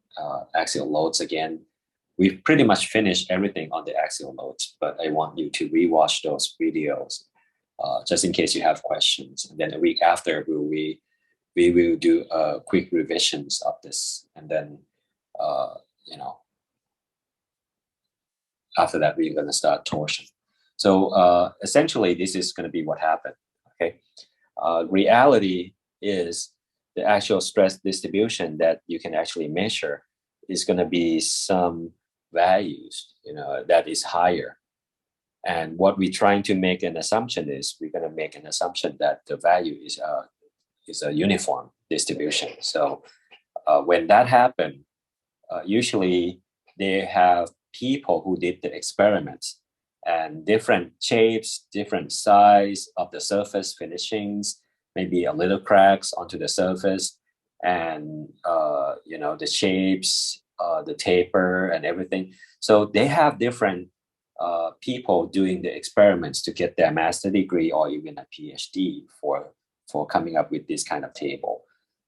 axial loads again. we've pretty much finished everything on the axial loads, but I want you to rewatch those videos just in case you have questions. And then a week after, we will do quick revisions of this, and then you know, after that we're going to start torsion. So essentially, this is going to be what happened. Okay, reality is the actual stress distribution that you can actually measure is going to be some values, that is higher. And what we're trying to make an assumption is we're going to make an assumption that the value is a uniform distribution. So when that happened, usually they have people who did the experiments and different shapes, different size of the surface finishings, maybe a little cracks onto the surface, and the shapes, the taper and everything. So they have different people doing the experiments to get their master degree or even a PhD for coming up with this kind of table.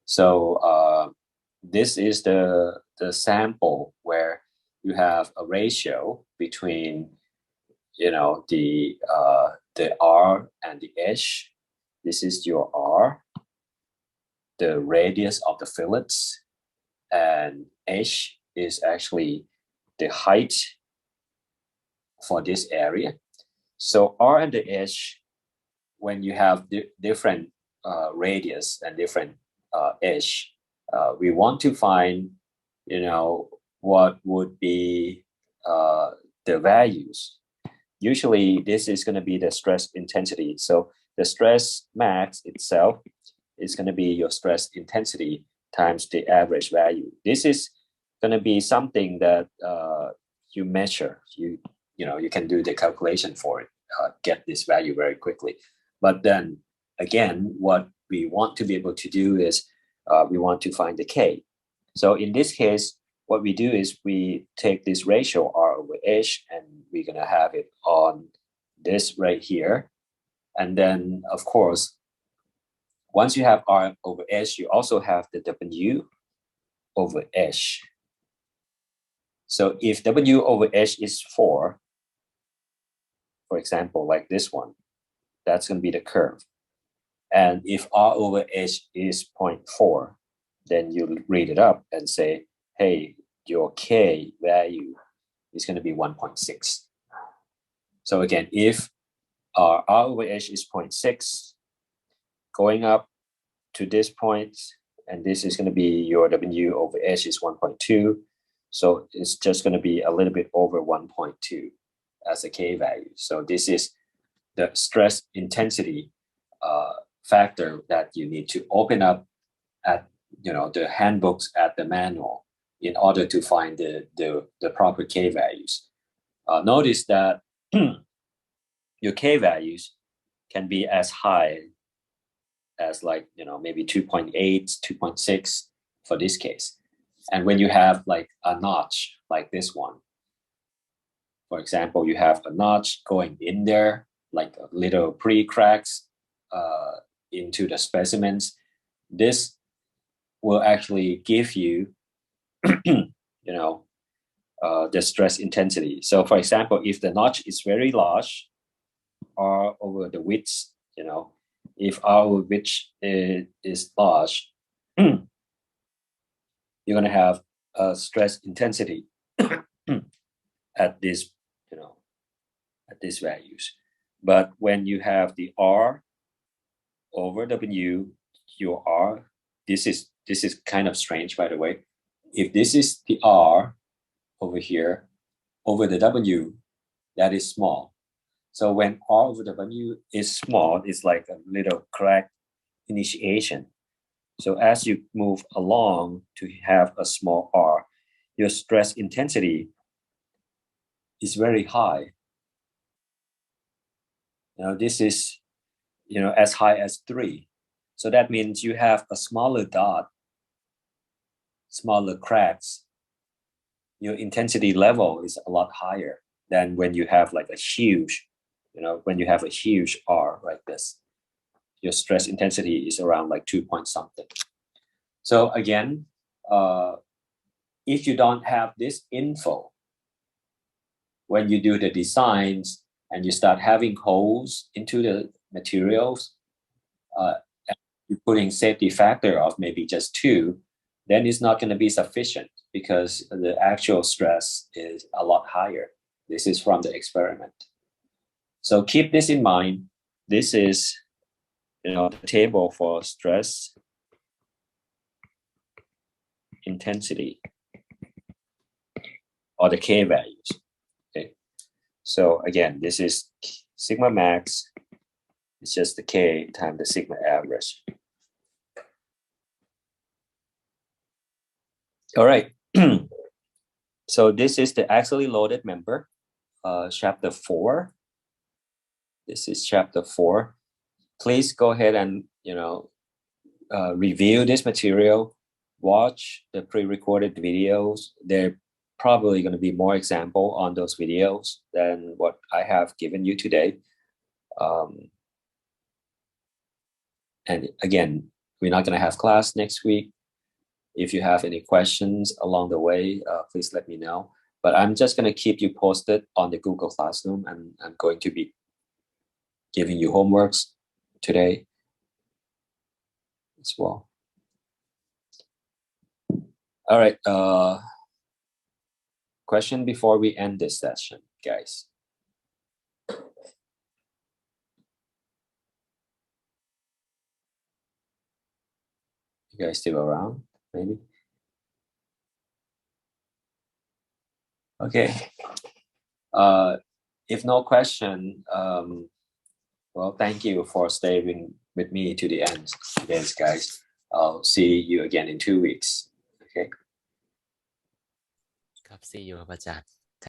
So this is the sample where you have a ratio between the R and the H. This is your R, the radius of the fillets, and H is actually the height for this area. So R and the H, when you have different radius and different H, we want to find what would be the values. Usually this is going to be the stress intensity. So the stress max itself is going to be your stress intensity times the average value. This is going to be something that you measure. You can do the calculation for it, get this value very quickly. But then again, what we want to be able to do is we want to find the K. So in this case, what we do is we take this ratio R over H, and we're going to have it on this right here. And then, of course, once you have R over H, you also have the W over H. So if W over H is 4, for example, like this one, that's going to be the curve. And if R over H is 0.4, then you read it up and say, hey, your K value is going to be 1.6. So again, if R over H is 0.6, going up to this point, and this is going to be your W over H is 1.2. So it's just going to be a little bit over 1.2 as a K value. So this is the stress intensity factor that you need to open up at the handbooks, at the manual, in order to find the proper K values. Notice that your K values can be as high as maybe 2.8, 2.6 for this case. And when you have like a notch like this one, for example, you have a notch going in there, like a little pre-cracks into the specimens, this will actually give you the stress intensity. So for example, if the notch is very large, R over the width, if R over width is large, you're going to have a stress intensity at this, at these values. But when you have the R over W, your R, this is kind of strange, by the way. If this is the R over here, over the W, that is small. So when R over W is small, it's like a little crack initiation. So as you move along to have a small R, your stress intensity is very high. Now this is, as high as 3. So that means you have a smaller dot, smaller cracks. Your intensity level is a lot higher than when you have like a huge, when you have a huge R like this. Your stress intensity is around like 2 point something. So again, if you don't have this info, when you do the designs and you start having holes into the materials, and you're putting safety factor of maybe just 2, then it's not going to be sufficient because the actual stress is a lot higher. This is from the experiment. So keep this in mind. This is, the table for stress intensity or the K values. Okay. So again, this is sigma max. It's just the K times the sigma average. All right. So this is the axially loaded member, chapter 4. This is chapter 4. Please go ahead and review this material. Watch the pre-recorded videos. There probably going to be more example on those videos than what I have given you today. And again, we're not going to have class next week. If you have any questions along the way, please let me know. But I'm just going to keep you posted on the Google Classroom, and I'm going to be giving you homeworks today as well. All right. Question before we end this session, guys. You guys still around? Maybe. Okay. If no question, well, thank you for staying with me to the end, guys. I'll see you again in 2 weeks. Okay. ครับ see you ครับอาจารย์